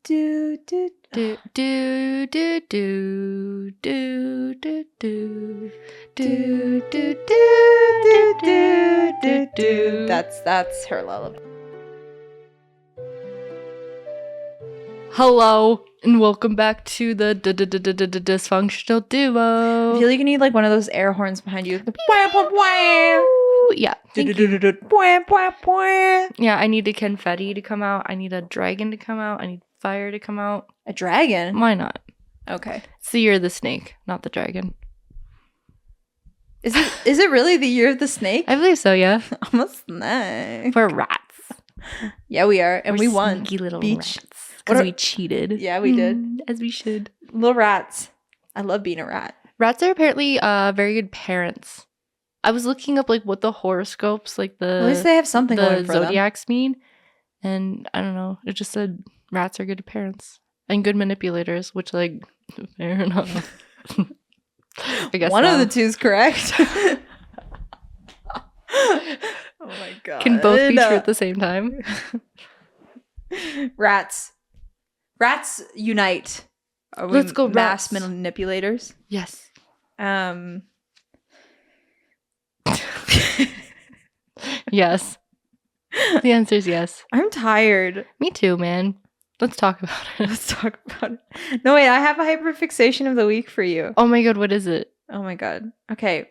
do do Do do do do do do do do do do do. That's her lullaby. Hello and welcome back to the dysfunctional duo. I feel like you need like one of those air horns behind you. Yeah, thank you. Yeah, I need a confetti to come out. I need a dragon to come out. I need fire to come out. A dragon? Why not? Okay. It's the year of the snake, not the dragon. Is it really the year of the snake? I believe so, yeah. I'm a snake. We're rats. Yeah, we are. And we won. Sneaky little Beach. rats. Because we cheated. Yeah, we did. As we should. Little rats. I love being a rat. Rats are apparently very good parents. I was looking up like what the horoscopes, like At least they have something going for them. zodiacs mean. And I don't know. It just said rats are good parents. And good manipulators, which like, fair enough. I guess one of the two is correct. Oh my god. Can both be true at the same time. Rats unite. Are we Let's go mass rats. manipulators? Yes. Yes. The answer is yes. I'm tired. Me too, man. Let's talk about it. Let's talk about it. No, wait, I have a hyperfixation of the week for you. Oh my god, what is it? Oh my god. Okay.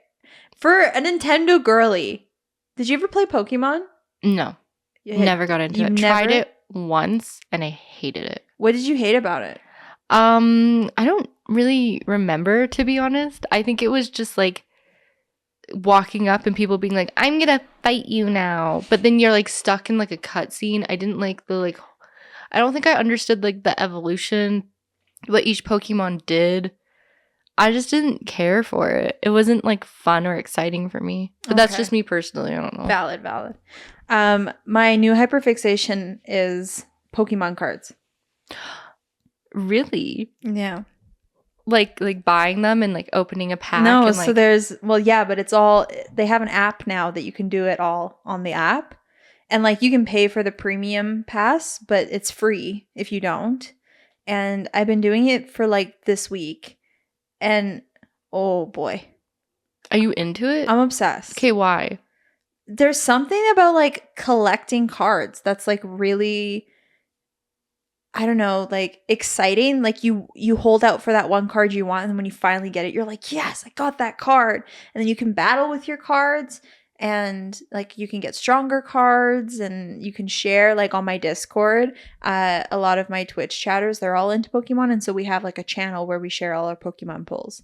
For a Nintendo girly, did you ever play Pokemon? No. Never got into it. Tried it once and I hated it. What did you hate about it? I don't really remember, to be honest. I think it was just like walking up and people being like, I'm gonna fight you now. But then you're like stuck in like a cutscene. I didn't like the like I don't think I understood like the evolution, what each Pokemon did. I just didn't care for it. It wasn't like fun or exciting for me. But that's just me personally. I don't know. Valid. My new hyperfixation is Pokemon cards. Really? Yeah. Like buying them and like opening a pack? No, and, so there's but it's all they have an app now that you can do it all on the app. And like you can pay for the premium pass, but it's free if you don't. And I've been doing it for like this week. And oh boy. Are you into it? I'm obsessed. Okay, why? There's something about like collecting cards that's like really, I don't know, like exciting. Like you hold out for that one card you want, and then when you finally get it, you're like, yes, I got that card. And then you can battle with your cards, and like you can get stronger cards, and you can share. Like on my Discord, a lot of my Twitch chatters, they're all into Pokemon, and so we have like a channel where we share all our Pokemon pulls.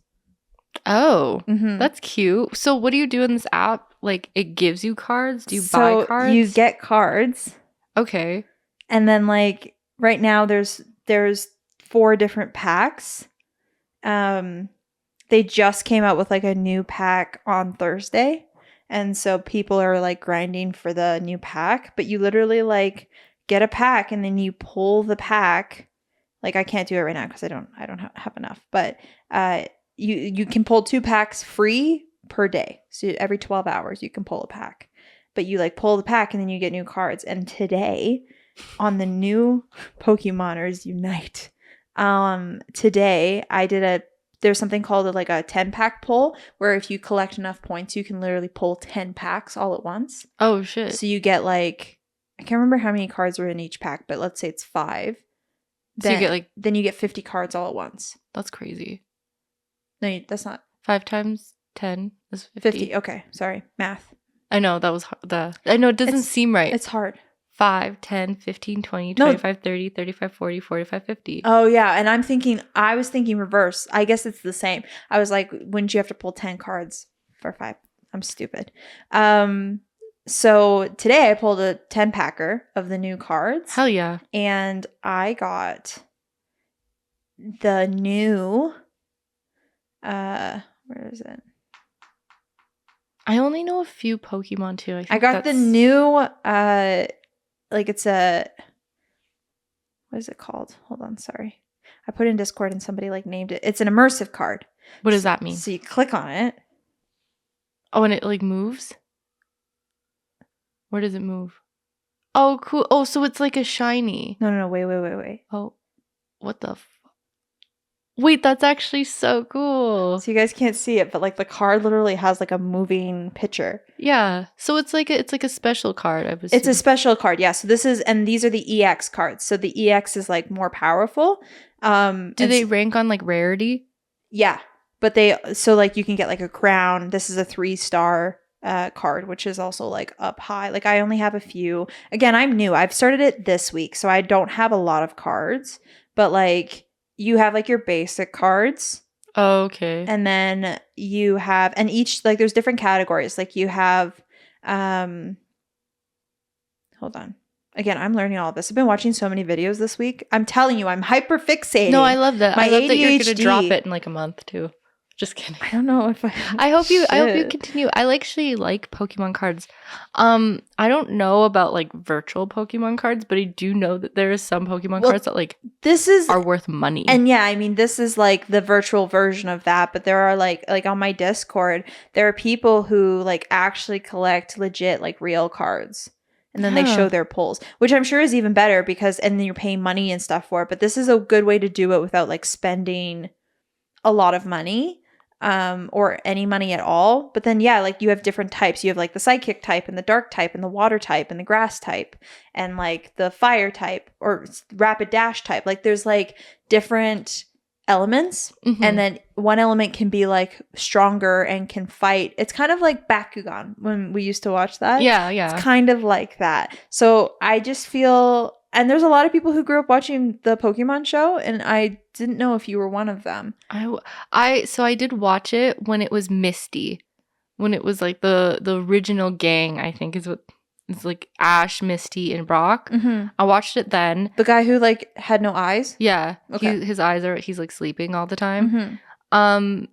Oh, that's cute. So what do you do in this app? Like it gives you cards? Do you buy cards? You get cards. Okay. And then like right now there's 4 different packs. They just came out with like a new pack on Thursday. And so people are like grinding for the new pack, but you literally like get a pack and then you pull the pack. Like I can't do it right now because I don't have enough, but you can pull 2 packs free per day. So every 12 hours you can pull a pack. But you like pull the pack and then you get new cards. And today on the new Pokemoners Unite, today I did there's something called a 10-pack pull where if you collect enough points, you can literally pull 10 packs all at once. Oh, shit. So you get like, I can't remember how many cards were in each pack, but let's say it's 5. So you get then you get 50 cards all at once. That's crazy. No, that's not. 5 times 10 is 50. 50. Okay. Sorry. Math. I know that was I know it doesn't seem right. It's hard. 5, 10, 15, 20, 25, 30, 35, 40, 45, 50. Oh, yeah. And I was thinking reverse. I guess it's the same. I was like, wouldn't you have to pull 10 cards for 5? I'm stupid. So today I pulled a 10-packer of the new cards. Hell yeah. And I got the new, where is it? I only know a few Pokemon too. I got the new, it's a, what is it called? Hold on, sorry. I put in Discord and somebody like named it. It's an immersive card. What does that mean? So you click on it. Oh, and it like moves? Where does it move? Oh, cool. Oh, so it's like a shiny. No, wait. Oh. What the Wait, that's actually so cool. So you guys can't see it, but like the card literally has like a moving picture. Yeah. So it's like a special card, I was It's a special card, yeah. So these are the EX cards. So the EX is like more powerful. Do they rank on like rarity? Yeah. But so like you can get like a crown. This is a 3-star card, which is also like up high. Like I only have a few. Again, I'm new. I've started it this week, so I don't have a lot of cards. But like you have like your basic cards. Oh, okay. And then you have, and each, like there's different categories. Like you have, hold on. Again, I'm learning all of this. I've been watching so many videos this week. I'm telling you, I'm hyper fixating. No, I love that. My I love that you're ADHD. gonna drop it in like a month too. Just kidding. I don't know if I hope you continue. I actually like Pokemon cards. I don't know about like virtual Pokemon cards, but I do know that there is some Pokemon cards that like are worth money. And yeah, I mean this is like the virtual version of that, but there are like on my Discord, there are people who like actually collect legit like real cards. And then they show their pulls, which I'm sure is even better because and then you're paying money and stuff for it, but this is a good way to do it without like spending a lot of money. Or any money at all. But then, yeah, like you have different types. You have like the psychic type and the dark type and the water type and the grass type and like the fire type or rapid dash type. Like there's like different elements. Mm-hmm. And then one element can be like stronger and can fight. It's kind of like Bakugan when we used to watch that. Yeah, yeah. It's kind of like that. So I just feel... And there's a lot of people who grew up watching the Pokemon show, and I didn't know if you were one of them. So I did watch it when it was Misty, when it was like the original gang. I think is what it's like Ash, Misty, and Brock. Mm-hmm. I watched it then. The guy who like had no eyes. Yeah, okay. His eyes are. He's like sleeping all the time. Mm-hmm.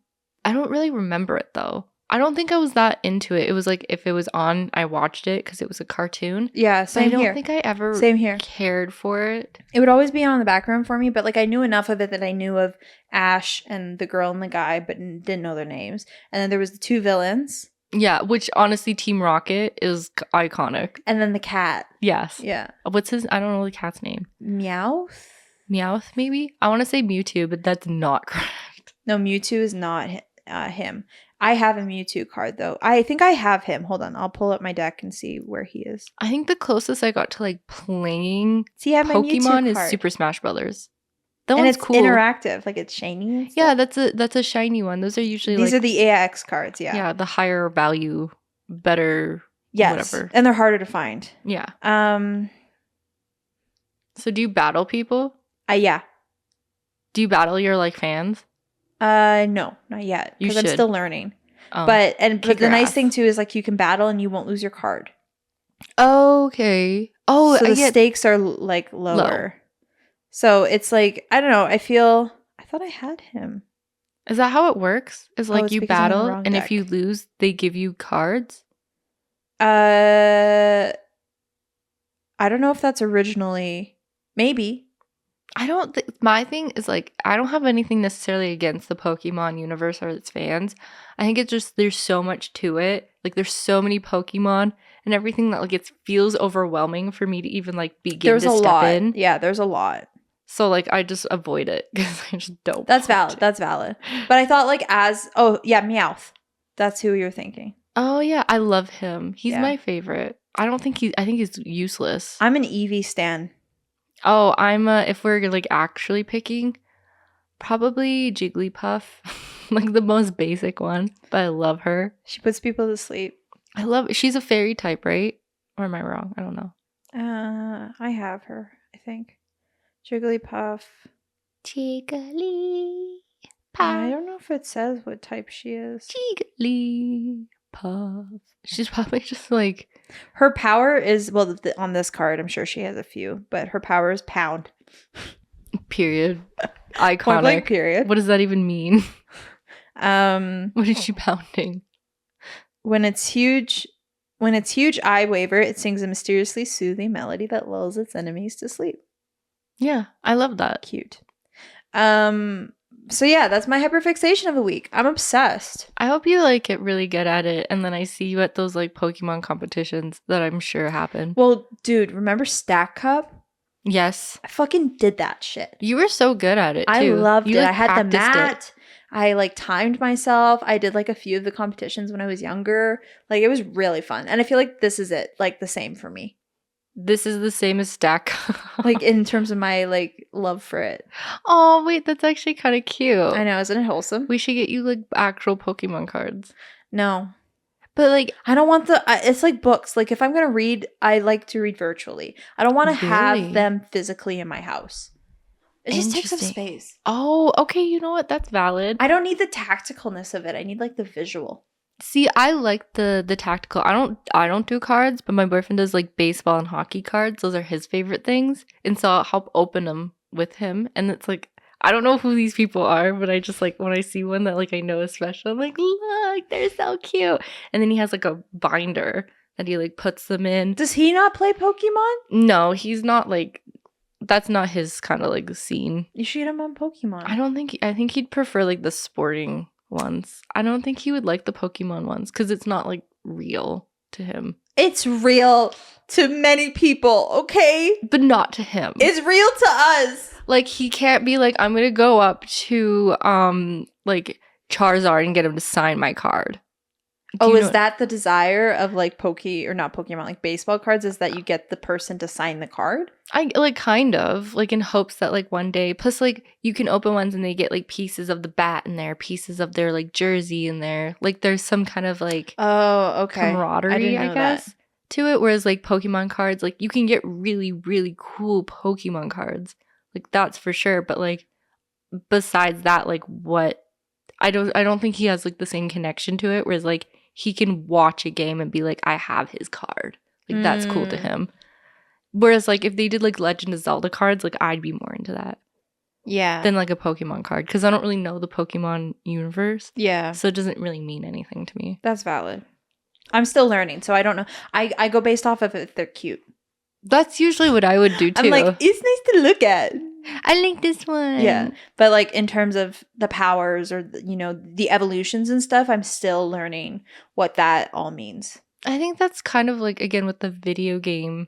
I don't really remember it though. I don't think I was that into it. It was like if it was on, I watched it because it was a cartoon. Yeah, same here. I don't think I ever cared for it. It would always be on the background for me, but like I knew enough of it that I knew of Ash and the girl and the guy, but didn't know their names. And then there was the 2 villains. Yeah, which honestly, Team Rocket is iconic. And then the cat. Yes. Yeah. What's his? I don't know the cat's name. Meowth? Meowth, maybe? I want to say Mewtwo, but that's not correct. No, Mewtwo is not him. I have a Mewtwo card though. I think I have him. Hold on, I'll pull up my deck and see where he is. I think the closest I got to like playing Pokemon is Super Smash Brothers. That one's cool. Interactive, like it's shiny. Yeah, that's a shiny one. Those are usually these are the AX cards. Yeah, yeah, the higher value, better. Yes, whatever. And they're harder to find. Yeah. So do you battle people? Yeah. Do you battle your like fans? No, not yet. Because I'm still learning. But the nice thing too is like you can battle and you won't lose your card. Okay. Oh, so the stakes are like lower. So it's like I don't know. I thought I had him. Is that how it works? Is like you battle and deck. If you lose, they give you cards. I don't know if that's originally maybe. I don't think my thing is like I don't have anything necessarily against the Pokemon universe or its fans. I think it's just there's so much to it. Like there's so many Pokemon and everything that like it feels overwhelming for me to even like begin to step in. Yeah, there's a lot. So like I just avoid it because I just don't. That's valid. That's valid. But I thought like Meowth. That's who you're thinking. Oh yeah, I love him. He's my favorite. I think he's useless. I'm an Eevee stan. Oh, I'm if we're like actually picking, probably Jigglypuff, like the most basic one. But I love her. She puts people to sleep. She's a fairy type, right? Or am I wrong? I don't know. I have her. I think Jigglypuff. Jigglypuff. I don't know if it says what type she is. Jigglypuff. She's probably just like. Her power is, well, on this card, I'm sure she has a few, but her power is pound. Period. Iconic. Point blank period. What does that even mean? What is she pounding? When it's huge, eye waver, it sings a mysteriously soothing melody that lulls its enemies to sleep. Yeah, I love that. Cute. So yeah, that's my hyperfixation of the week. I'm obsessed. I hope you like get really good at it, and then I see you at those like Pokemon competitions that I'm sure happen. Well, dude, remember Stack Cup? Yes. I fucking did that shit. You were so good at it, I too. loved You, it. like, I had the practiced it. mat. I like timed myself. I did like a few of the competitions when I was younger. Like it was really fun. And I feel like this is it. Like the same for me. This is the same as Stack. Like in terms of my like love for it. Oh, wait, that's actually kind of cute. I know, isn't it wholesome? We should get you like actual Pokemon cards. No. But like, I don't want it's like books. Like if I'm going to read, I like to read virtually. I don't want to Really? have them physically in my house. It just takes up Interesting. space. Oh, okay, you know what? That's valid. I don't need the tacticalness of it. I need like the visual. See, I like the tactical. I don't do cards, but my boyfriend does like baseball and hockey cards. Those are his favorite things. And so I'll help open them with him. And it's like, I don't know who these people are, but I just like when I see one that like I know is special, I'm like, look, they're so cute. And then he has like a binder that he like puts them in. Does he not play Pokemon? No, he's not like, that's not his kind of like scene. You should get him on Pokemon. I think he'd prefer like the sporting ones. I don't think he would like the Pokemon ones because it's not like real to him. It's real to many people, okay? But not to him. It's real to us. Like he can't be like, I'm gonna go up to like Charizard and get him to sign my card. Oh, is that the desire of like not Pokemon, like baseball cards, is that you get the person to sign the card? I like kind of like in hopes that like one day, plus like you can open ones and they get like pieces of the bat in there, pieces of their like jersey in there. Like there's some kind of like camaraderie, I guess, to it. Whereas like Pokemon cards, like you can get really, really cool Pokemon cards. Like that's for sure. But like besides that, like what I don't think he has like the same connection to it. Whereas like he can watch a game and be like, I have his card. Like that's cool to him. Whereas like if they did like Legend of Zelda cards, like I'd be more into that. Yeah. Than like a Pokemon card. Because I don't really know the Pokemon universe. Yeah. So it doesn't really mean anything to me. That's valid. I'm still learning, so I don't know. I go based off of if they're cute. That's usually what I would do too. I'm like, it's nice to look at. I like this one. Yeah. But like in terms of the powers or, the evolutions and stuff, I'm still learning what that all means. I think that's kind of like, again, with the video game.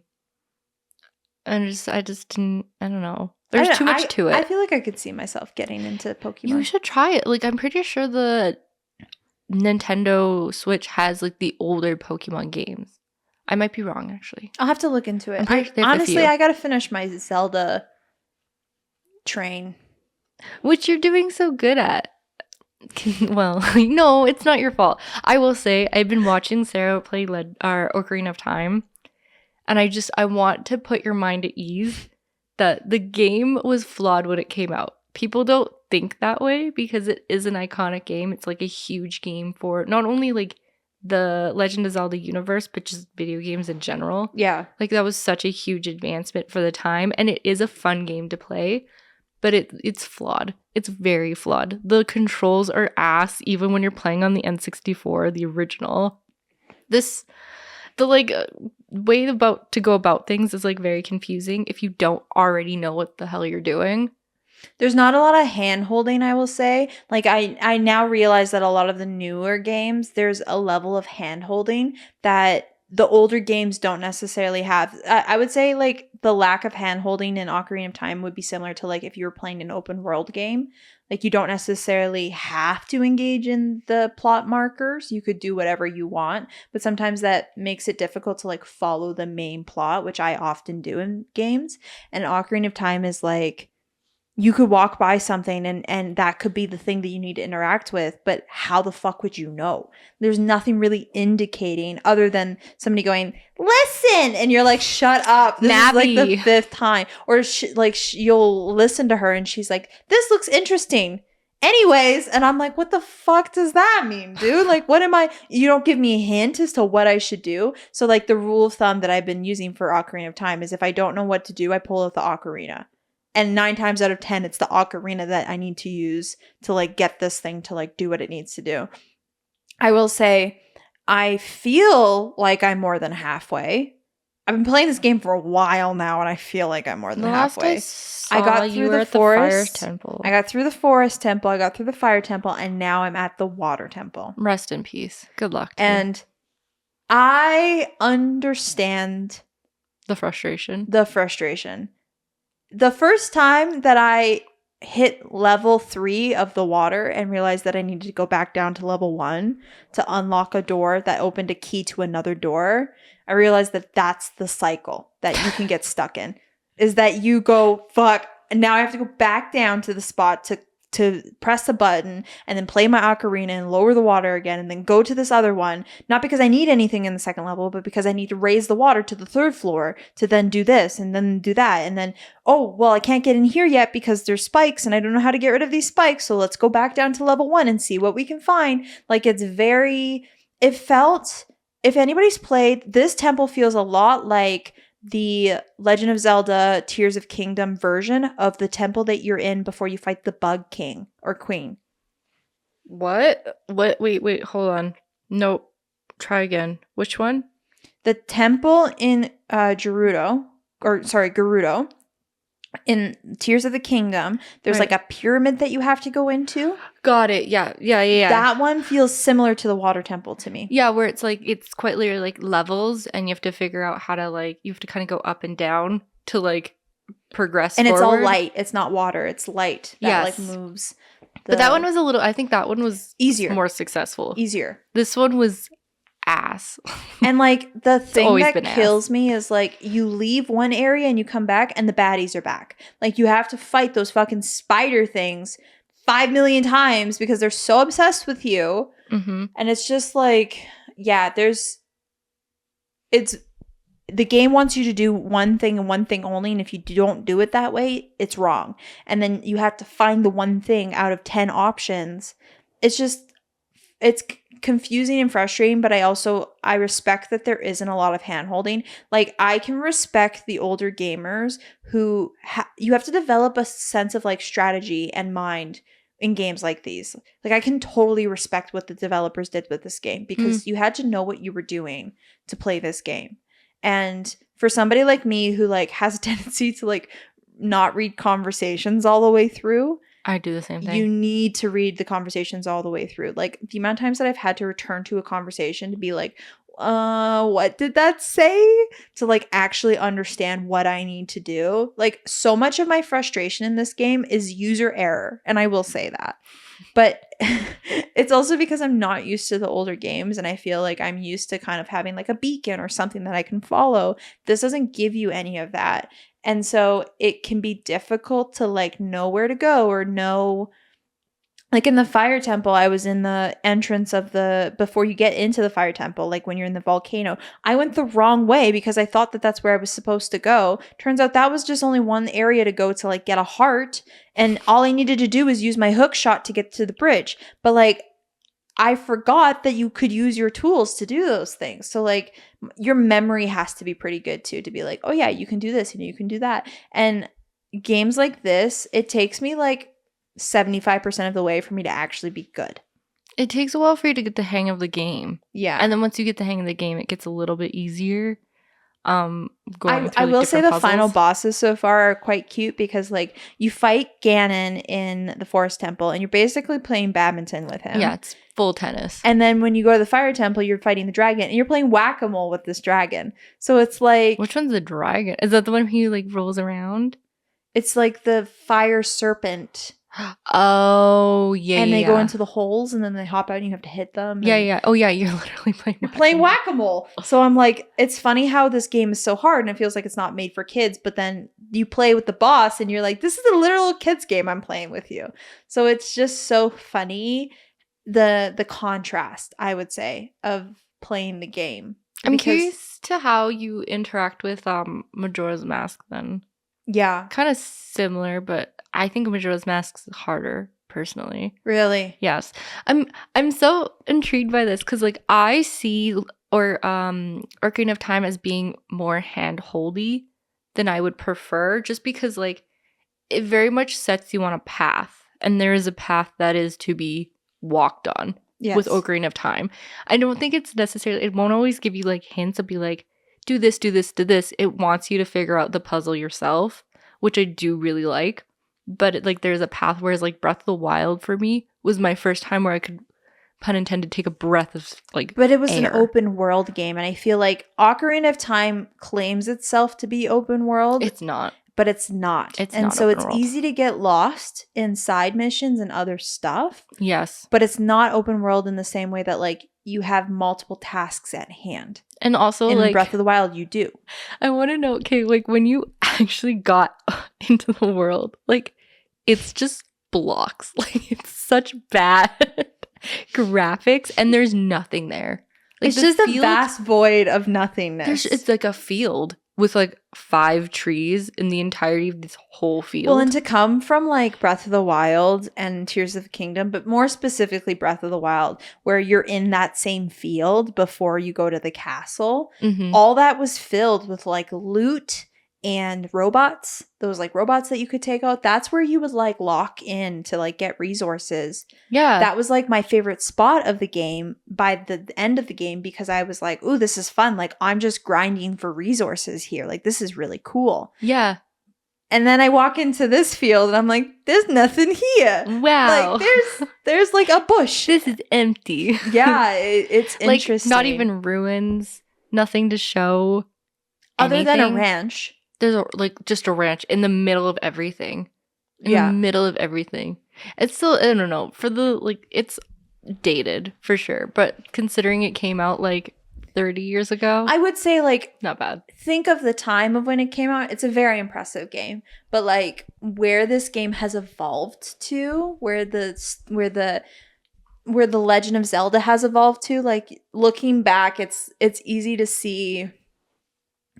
I just didn't, I don't know. There's too much to it. I feel like I could see myself getting into Pokemon. You should try it. Like, I'm pretty sure the Nintendo Switch has like the older Pokemon games. I might be wrong, actually. I'll have to look into it. Honestly, I gotta finish my Zelda train. Which you're doing so good at. Well, no, it's not your fault. I will say, I've been watching Sarah play Ocarina of Time. And I want to put your mind at ease that the game was flawed when it came out. People don't think that way because it is an iconic game. It's like a huge game for not only like the Legend of Zelda universe, but just video games in general. Yeah. Like that was such a huge advancement for the time. And it is a fun game to play, but it's flawed. It's very flawed. The controls are ass even when you're playing on the N64, the original. The like way to go about things is like very confusing if you don't already know what the hell you're doing. There's not a lot of hand holding, I will say. Like I now realize that a lot of the newer games, there's a level of hand holding that the older games don't necessarily have. I would say like the lack of hand holding in Ocarina of Time would be similar to like if you were playing an open world game. Like you don't necessarily have to engage in the plot markers. You could do whatever you want, but sometimes that makes it difficult to like follow the main plot, which I often do in games. And Ocarina of Time is like you could walk by something and that could be the thing that you need to interact with, but how the fuck would you know? There's nothing really indicating other than somebody going, listen, and you're like, shut up. This is like the fifth time. Or you'll listen to her and she's like, this looks interesting. Anyways, and I'm like, what the fuck does that mean, dude? Like, you don't give me a hint as to what I should do. So like the rule of thumb that I've been using for Ocarina of Time is if I don't know what to do, I pull out the ocarina. And 9 times out of 10, it's the ocarina that I need to use to like get this thing to like do what it needs to do. I will say, I feel like I'm more than halfway. I've been playing this game for a while now, and I feel like I'm more than halfway. I got through the forest temple. I got through the forest temple. I got through the fire temple, and now I'm at the water temple. Rest in peace. Good luck to you. I understand the frustration. the first time that I hit level 3 of the water and realized that I needed to go back down to level 1 to unlock a door that opened a key to another door, I realized that that's the cycle that you can get stuck in. Is that you go, fuck, and now I have to go back down to the spot to press a button and then play my ocarina and lower the water again and then go to this other one, not because I need anything in the second level, but because I need to raise the water to the third floor to then do this and then do that. And then, oh, well, I can't get in here yet because there's spikes and I don't know how to get rid of these spikes. So let's go back down to level 1 and see what we can find. Like, it felt, if anybody's played, this temple feels a lot like the Legend of Zelda Tears of Kingdom version of the temple that you're in before you fight the Bug King or Queen. What? Wait, hold on. Nope. Try again. Which one? The temple in Gerudo, in Tears of the Kingdom, there's Right. like a pyramid that you have to go into. Got it. Yeah. That one feels similar to the water temple to me. Yeah, where it's like, it's quite literally like levels and you have to figure out how to like, you have to kind of go up and down to like progress And forward. it's all light. It's not water. It's light that like Yes. moves. But that one was I think that one was easier. more successful. Easier. This one was ass. And like the thing always that been ass. kills me is like you leave one area and you come back and the baddies are back. Like you have to fight those fucking spider things 5 million times because they're so obsessed with you. Mm-hmm. And it's just like, yeah, the game wants you to do one thing and one thing only. And if you don't do it that way, it's wrong. And then you have to find the one thing out of 10 options. It's confusing and frustrating, but I respect that there isn't a lot of hand-holding. Like, I can respect the older gamers who you have to develop a sense of like strategy and mind in games like these. Like, I can totally respect what the developers did with this game because you had to know what you were doing to play this game. And for somebody like me who like has a tendency to like not read conversations all the way through, I do the same thing. you need to read the conversations all the way through. Like, the amount of times that I've had to return to a conversation to be like, what did that say? To like actually understand what I need to do. Like, so much of my frustration in this game is user error, and I will say that. But it's also because I'm not used to the older games and I feel like I'm used to kind of having like a beacon or something that I can follow. This doesn't give you any of that. And so it can be difficult to like know where to go or know. Like in the fire temple, I was in the entrance of before you get into the fire temple, like when you're in the volcano, I went the wrong way because I thought that that's where I was supposed to go. Turns out that was just only one area to go to like get a heart. And all I needed to do was use my hook shot to get to the bridge. But like, I forgot that you could use your tools to do those things. So like your memory has to be pretty good too, to be like, oh yeah, you can do this and you can do that. And games like this, it takes me like 75% of the way for me to actually be good. It takes a while for you to get the hang of the game. Yeah. And then once you get the hang of the game, it gets a little bit easier. Going through, I will say the puzzles. final bosses so far are quite cute because like you fight Ganon in the forest temple and you're basically playing badminton with him. Yeah, it's full tennis. And then when you go to the fire temple, you're fighting the dragon and you're playing whack-a-mole with this dragon. So it's like, which one's the dragon? Is that the one who like rolls around? It's like the fire serpent. Oh, yeah. And they go into the holes and then they hop out and you have to hit them. Yeah. Oh, yeah. You're literally playing whack-a-mole. So I'm like, it's funny how this game is so hard and it feels like it's not made for kids. But then you play with the boss and you're like, this is a literal kids game I'm playing with you. So it's just so funny, the contrast, I would say, of playing the game. I'm curious to how you interact with Majora's Mask then. Yeah. Kind of similar, but I think Majora's Mask is harder, personally. Really? Yes. I'm so intrigued by this because like I see Ocarina of Time as being more hand-holdy than I would prefer, just because like it very much sets you on a path, and there is a path that is to be walked on with Ocarina of Time. I don't think it's necessarily, it won't always give you like hints of be like, do this, do this, do this. It wants you to figure out the puzzle yourself, which I do really like. But like there's a path, whereas like Breath of the Wild for me was my first time where I could, pun intended, take a breath of like But it was air. an open world game, and I feel like Ocarina of Time claims itself to be open world. It's not. but it's not. It's And not so open it's world. easy to get lost in side missions and other stuff, Yes. but it's not open world in the same way that like you have multiple tasks at hand. And also, In like, Breath of the Wild, you do. I want to know, okay, like when you actually got into the world, like it's just blocks. Like it's such bad graphics and there's nothing there. Like It's just a field, vast void of nothingness. it's like a field with like 5 trees in the entirety of this whole field. Well, and to come from like Breath of the Wild and Tears of the Kingdom, but more specifically Breath of the Wild, where you're in that same field before you go to the castle, all that was filled with like loot and robots, those like robots that you could take out. That's where you would like lock in to like get resources. Yeah. That was like my favorite spot of the game by the end of the game, because I was like, ooh, this is fun. Like I'm just grinding for resources here. Like this is really cool. Yeah. And then I walk into this field and I'm like, there's nothing here. Wow. Like there's like a bush. This is empty. Yeah, it's like, interesting. not even ruins, nothing to show. Other than a anything. ranch. There's just a ranch in the middle of everything. In the middle of everything. It's still, I don't know, for the, like, it's dated for sure. But considering it came out like 30 years ago. I would say like, not bad. Think of the time of when it came out. It's a very impressive game. But like where this game has evolved to, where the Legend of Zelda has evolved to, like looking back, it's easy to see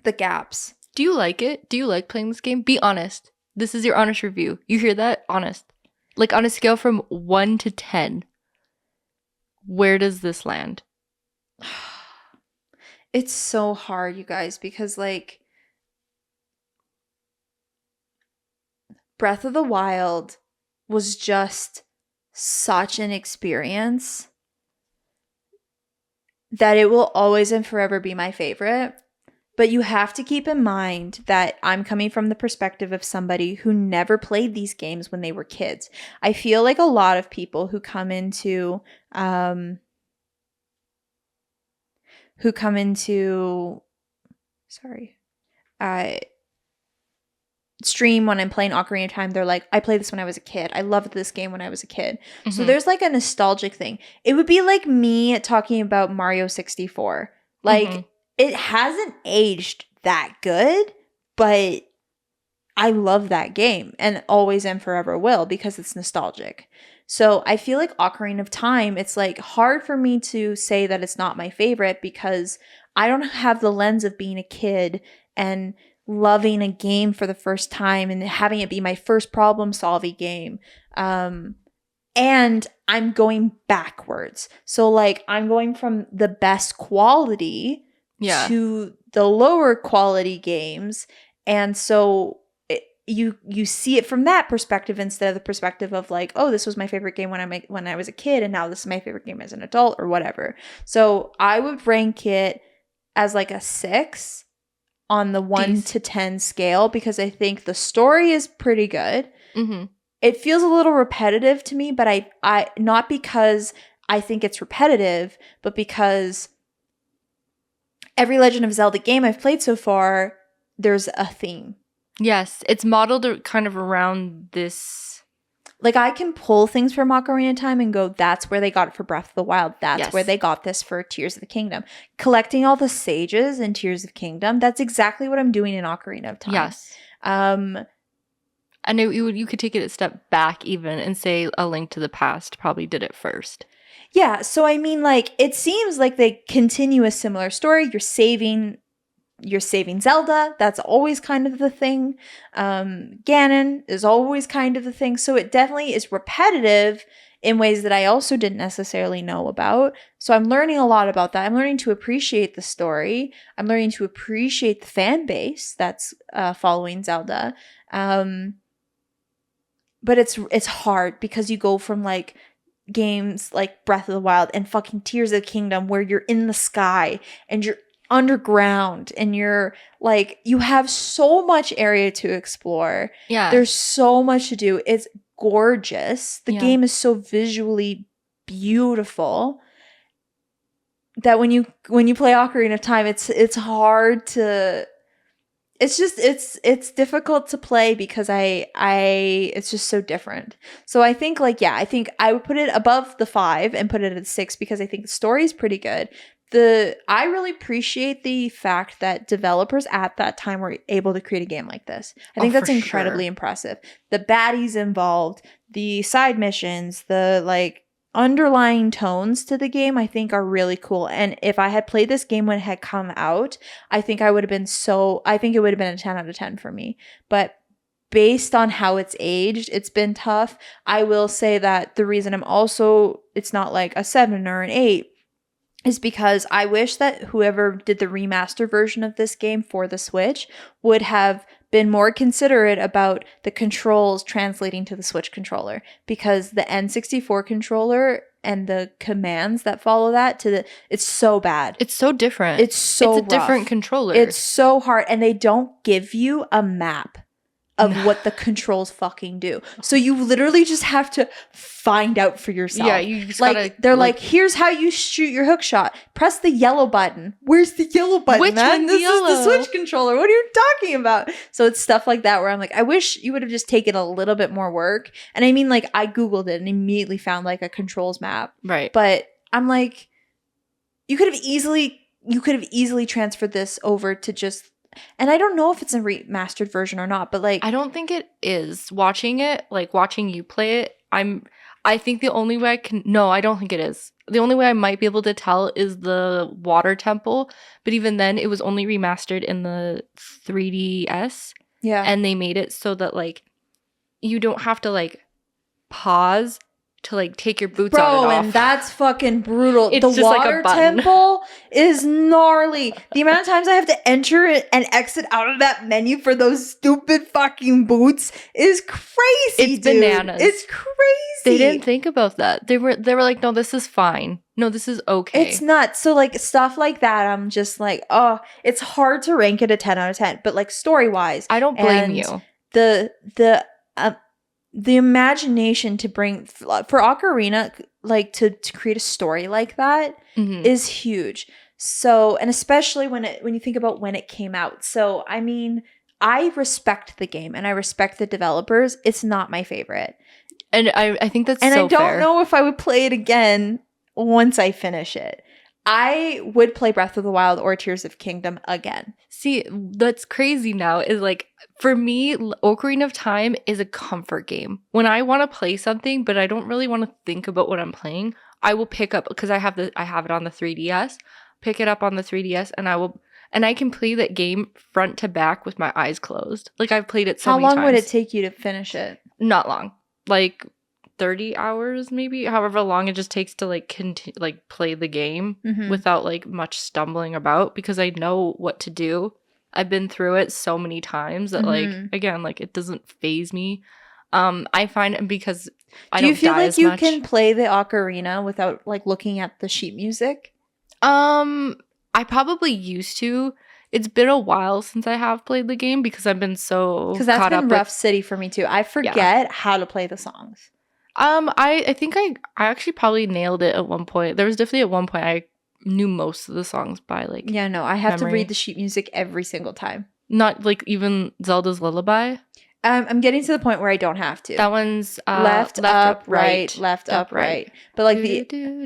the gaps. Do you like it? Do you like playing this game? Be honest. This is your honest review. You hear that? Honest. Like on a scale from 1 to 10, where does this land? It's so hard, you guys, because like Breath of the Wild was just such an experience that it will always and forever be my favorite. But you have to keep in mind that I'm coming from the perspective of somebody who never played these games when they were kids. I feel like a lot of people who come into stream when I'm playing Ocarina of Time, they're like, I played this when I was a kid. I loved this game when I was a kid. Mm-hmm. So there's like a nostalgic thing. It would be like me talking about Mario 64. Like, it hasn't aged that good, but I love that game and always and forever will because it's nostalgic. So I feel like Ocarina of Time, it's like hard for me to say that it's not my favorite because I don't have the lens of being a kid and loving a game for the first time and having it be my first problem-solving game. And I'm going backwards. So like I'm going from the best quality to the lower quality games. And so you see it from that perspective instead of the perspective of like, oh, this was my favorite game when I was a kid and now this is my favorite game as an adult or whatever. So I would rank it as like a 6 on the 1 to 10 scale because I think the story is pretty good. Mm-hmm. It feels a little repetitive to me, but I not because I think it's repetitive, but because every Legend of Zelda game I've played so far, there's a theme. Yes, it's modeled kind of around this. Like I can pull things from Ocarina of Time and go, that's where they got it for Breath of the Wild. That's where they got this for Tears of the Kingdom. Collecting all the sages in Tears of the Kingdom, that's exactly what I'm doing in Ocarina of Time. Yes. I know you could take it a step back even and say A Link to the Past probably did it first. Yeah, so I mean, like, it seems like they continue a similar story. You're saving Zelda. That's always kind of the thing. Ganon is always kind of the thing. So it definitely is repetitive in ways that I also didn't necessarily know about. So I'm learning a lot about that. I'm learning to appreciate the story. I'm learning to appreciate the fan base that's following Zelda. But it's hard because you go from like games like Breath of the Wild and fucking Tears of the Kingdom where you're in the sky and you're underground and you're like, you have so much area to explore. Yeah. There's so much to do. It's gorgeous. The game is so visually beautiful that when you play Ocarina of Time, it's hard to it's difficult to play because I it's just so different. So I think like yeah, I think I would put it above the 5 and put it at 6 because I think the story is pretty good. I really appreciate the fact that developers at that time were able to create a game like this. I think For that's incredibly sure. impressive. The baddies involved, the side missions, the like underlying tones to the game I think are really cool. And if I had played this game when it had come out, I think I would have been I think it would have been a 10 out of 10 for me. But based on how it's aged, it's been tough. I will say that the reason it's not like a 7 or an 8 is because I wish that whoever did the remaster version of this game for the Switch would have been more considerate about the controls translating to the Switch controller, because the N64 controller and the commands that follow that it's so bad. It's so different. It's a different controller. It's so hard, and they don't give you a map of what the controls fucking do. So you literally just have to find out for yourself. Yeah, you just like gotta, they're like, here's how you shoot your hook shot. Press the yellow button. Where's the yellow button? Which man? one's This yellow? is the Switch controller. What are you talking about? So it's stuff like that where I'm like, I wish you would have just taken a little bit more work. And I mean, like, I Googled it and immediately found like a controls map. Right. But I'm like, you could have easily transferred this over to just. And I don't know if it's a remastered version or not, but like I don't think it is. Watching you play it, I think the only way I don't think it is. The only way I might be able to tell is the water temple, but even then it was only remastered in the 3DS. Yeah. And they made it so that like you don't have to like pause to like take your boots on and off. And that's fucking brutal. It's the just like water a button. temple is gnarly. The amount of times I have to enter and exit out of that menu for those stupid fucking boots is crazy. It's bananas. It's crazy. They didn't think about that. They were like, no, this is fine. No, this is okay. It's nuts. So like stuff like that, I'm just like, oh, it's hard to rank it a 10 out of 10. But like story wise, I don't blame you. The imagination to bring for Ocarina, like to create a story like that is huge. So, and especially when you think about when it came out. So, I mean, I respect the game and I respect the developers. It's not my favorite. And I think that's and so I don't fair. know if I would play it again once I finish it. I would play Breath of the Wild or Tears of Kingdom again. See, that's crazy now is like, for me, Ocarina of Time is a comfort game. When I want to play something, but I don't really want to think about what I'm playing, I will pick up, because I have it on the 3DS, pick it up on the 3DS, and I can play that game front to back with my eyes closed. Like, I've played it so many times. How long would it take you to finish it? Not long. Like 30 hours maybe, however long it just takes to like play the game without like much stumbling about, because I know what to do. I've been through it so many times that like, again, like it doesn't phase me. I find, because I don't die as much. Do you feel like you can play the Ocarina without like looking at the sheet music? I probably used to. It's been a while since I have played the game because I've been so because that's been rough city for me too. I forget how to play the songs. I think I actually probably nailed it at one point. There was definitely at one point I knew most of the songs by like I have to read the sheet music every single time. Not like even Zelda's Lullaby. I'm getting to the point where I don't have to. That one's left up, right, left up, right. But like no,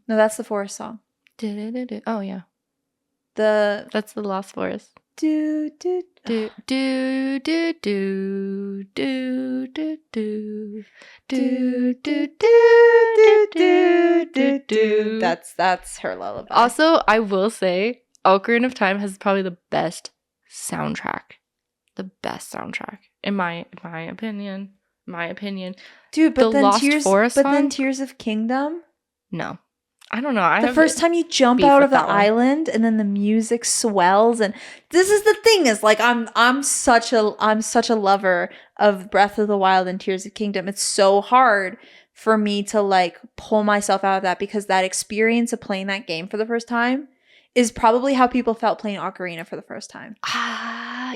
that's the forest song. Oh yeah, that's the Lost Forest. Do do do do do do do do do do do do do. That's her lullaby. Also, I will say, Ocarina of Time has probably the best soundtrack. The best soundtrack, in my opinion. Dude, but the Lost Forest song? then Tears of Kingdom? No. I don't know. The first time you jump out of the island and then the music swells, and this is the thing is like I'm such a lover of Breath of the Wild and Tears of Kingdom. It's so hard for me to like pull myself out of that, because that experience of playing that game for the first time is probably how people felt playing Ocarina for the first time.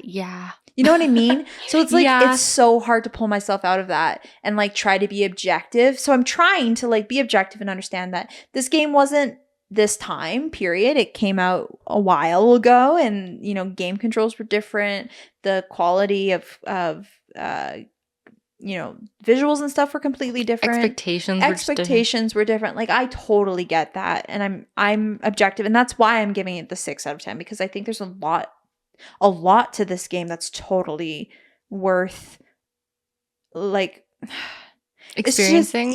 Yeah. You know what I mean? So it's like, it's so hard to pull myself out of that and like try to be objective. So I'm trying to like be objective and understand that this game wasn't this time period. It came out a while ago, and game controls were different. The quality of visuals and stuff were completely different. Expectations were different. Like, I totally get that, and I'm objective, and that's why I'm giving it the 6 out of 10, because I think there's a lot to this game that's totally worth, like, experiencing.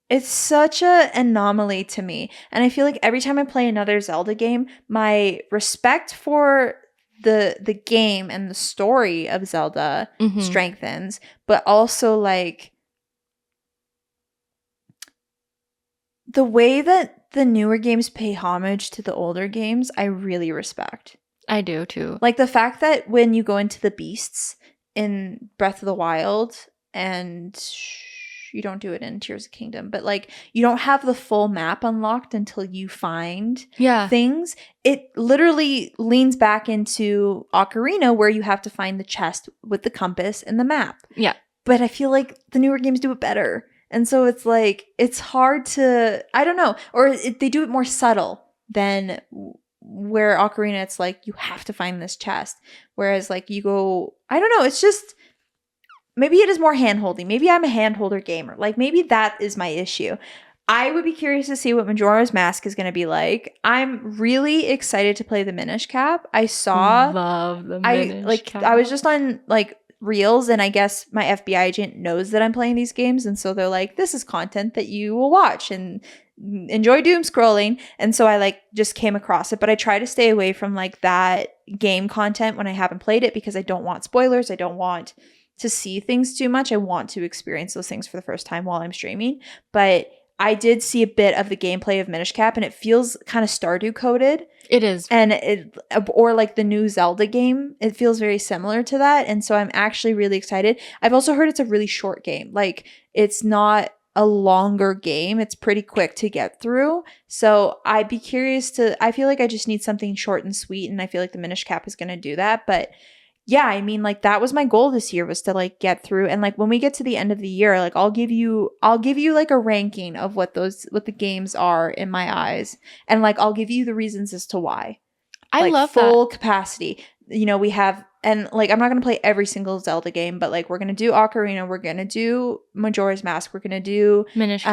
It's such a anomaly to me, and I feel like every time I play another Zelda game, my respect for the game and the story of Zelda strengthens, but also, like, the way that the newer games pay homage to the older games, I really respect. I do too. Like, the fact that when you go into the beasts in Breath of the Wild, and you don't do it in Tears of the Kingdom, but, like, you don't have the full map unlocked until you find things. It literally leans back into Ocarina, where you have to find the chest with the compass and the map. Yeah. But I feel like the newer games do it better. And so it's like, it's hard to, I don't know, or they do it more subtle than where Ocarina, it's like, you have to find this chest. Whereas, like, you go, I don't know, it's just, maybe it is more hand-holding. Maybe I'm a hand-holder gamer. Like, maybe that is my issue. I would be curious to see what Majora's Mask is going to be like. I'm really excited to play the Minish Cap. I love the Minish Cap. I was just on, like, Reels, and I guess my FBI agent knows that I'm playing these games, and so they're like, this is content that you will watch and enjoy doom scrolling. And so I, like, just came across it, but I try to stay away from, like, that game content when I haven't played it, because I don't want spoilers. I don't want to see things too much. I want to experience those things for the first time while I'm streaming. But I did see a bit of the gameplay of Minish Cap, and it feels kind of Stardew coded. It is. And or like the new Zelda game, it feels very similar to that. And so I'm actually really excited. I've also heard it's a really short game. Like, it's not a longer game. It's pretty quick to get through. So I'd be curious I feel like I just need something short and sweet, and I feel like the Minish Cap is going to do that. But yeah, I mean, like, that was my goal this year, was to, like, get through. And, like, when we get to the end of the year, like, I'll give you like a ranking of what the games are in my eyes. And, like, I'll give you the reasons as to why. I love full capacity. We have, and, like, I'm not going to play every single Zelda game, but, like, we're going to do Ocarina, we're going to do Majora's Mask, we're going to do Minish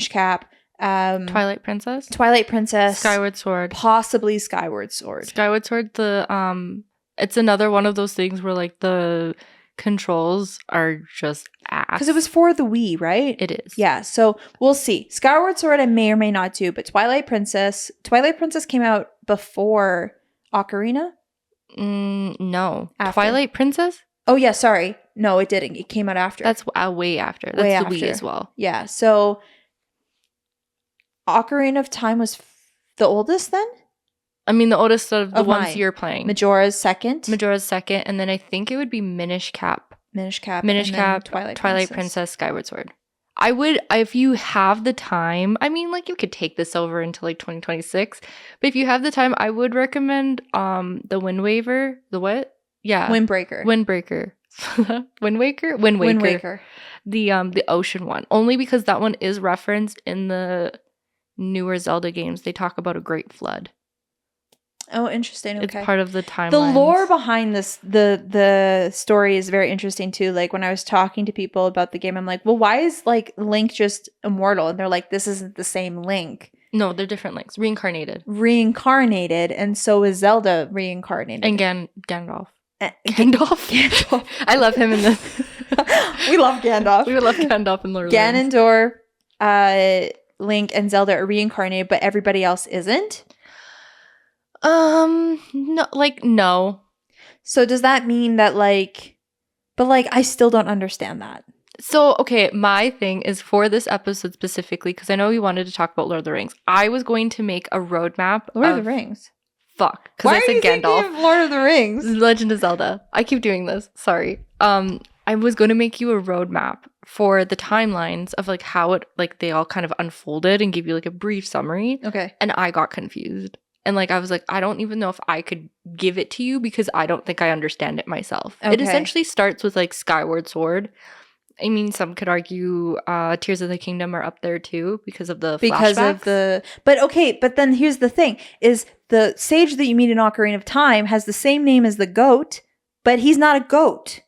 Cap, Twilight Princess, Skyward Sword, possibly Skyward Sword. It's another one of those things where, like, the controls are just ass. Because it was for the Wii, right? It is. Yeah, so we'll see. Skyward Sword I may or may not do, but Twilight Princess came out before Ocarina? No. After. Twilight Princess? Oh, yeah, sorry. No, it didn't. It came out after. That's way after. That's the Wii as well. Yeah, so Ocarina of Time was the oldest then? I mean, the oldest of the ones you're playing. Majora's second, and then I think it would be Minish Cap, Twilight Princess, Skyward Sword. I would, if you have the time, I mean, like, you could take this over into, like, 2026, but if you have the time, I would recommend the Wind Waker. The what? Yeah. Windbreaker. Wind Waker. The ocean one. Only because that one is referenced in the newer Zelda games. They talk about a great flood. Oh, interesting. Okay. It's part of the timeline. The lore behind this, the story is very interesting too. Like, when I was talking to people about the game, I'm like, well, why is, like, Link just immortal? And they're like, this isn't the same Link. No, they're different Links. Reincarnated. And so is Zelda reincarnated. And Gandalf. Gandalf. I love him in this. We love Gandalf. We would love Gandalf in Lord of the Rings. Ganondorf, Link, and Zelda are reincarnated, but everybody else isn't. No. So does that mean that, like, but, like, I still don't understand that. So, okay, my thing is, for this episode specifically, because I know you wanted to talk about Lord of the Rings, I was going to make a roadmap. Lord of the Rings. Fuck, because I said Gandalf. Lord of the Rings. Legend of Zelda. I keep doing this. Sorry. I was going to make you a roadmap for the timelines of, like, how it, like, they all kind of unfolded and give you, like, a brief summary. Okay. And I got confused. And, like, I was like, I don't even know if I could give it to you because I don't think I understand it myself. Okay. It essentially starts with, like, Skyward Sword. I mean, some could argue Tears of the Kingdom are up there too because of the because flashbacks. of the. But okay, but then here's the thing: is the sage that you meet in Ocarina of Time has the same name as the goat, but he's not a goat.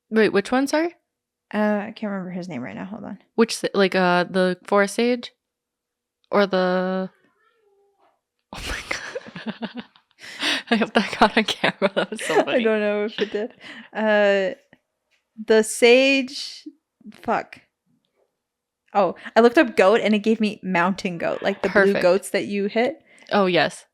Wait, which one? Sorry, I can't remember his name right now. Hold on. which like the forest sage, or the? Oh my god! I hope that got on camera. That was so funny. I don't know if it did. The sage. Fuck. Oh, I looked up goat and it gave me mountain goat, like the blue Perfect. goats that you hit. Oh yes.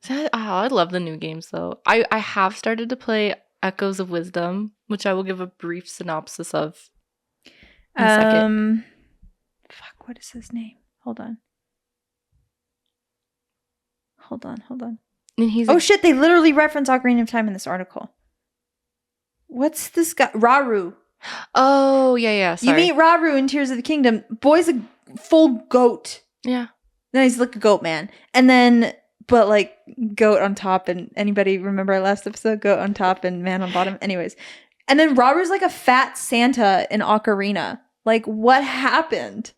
I love the new games though. I have started to play Echoes of Wisdom, which I will give a brief synopsis of in a second. Fuck, what is his name? Hold on. And he's Oh shit, they literally reference Ocarina of Time in this article. What's this guy? Raru. Oh yeah, sorry. You meet Raru in Tears of the Kingdom. Boy's a full goat. Yeah. No, he's like a goat man. And then, but like goat on top. And anybody remember our last episode? Goat on top and man on bottom. Anyways. And then Raru's like a fat Santa in Ocarina. Like, what happened?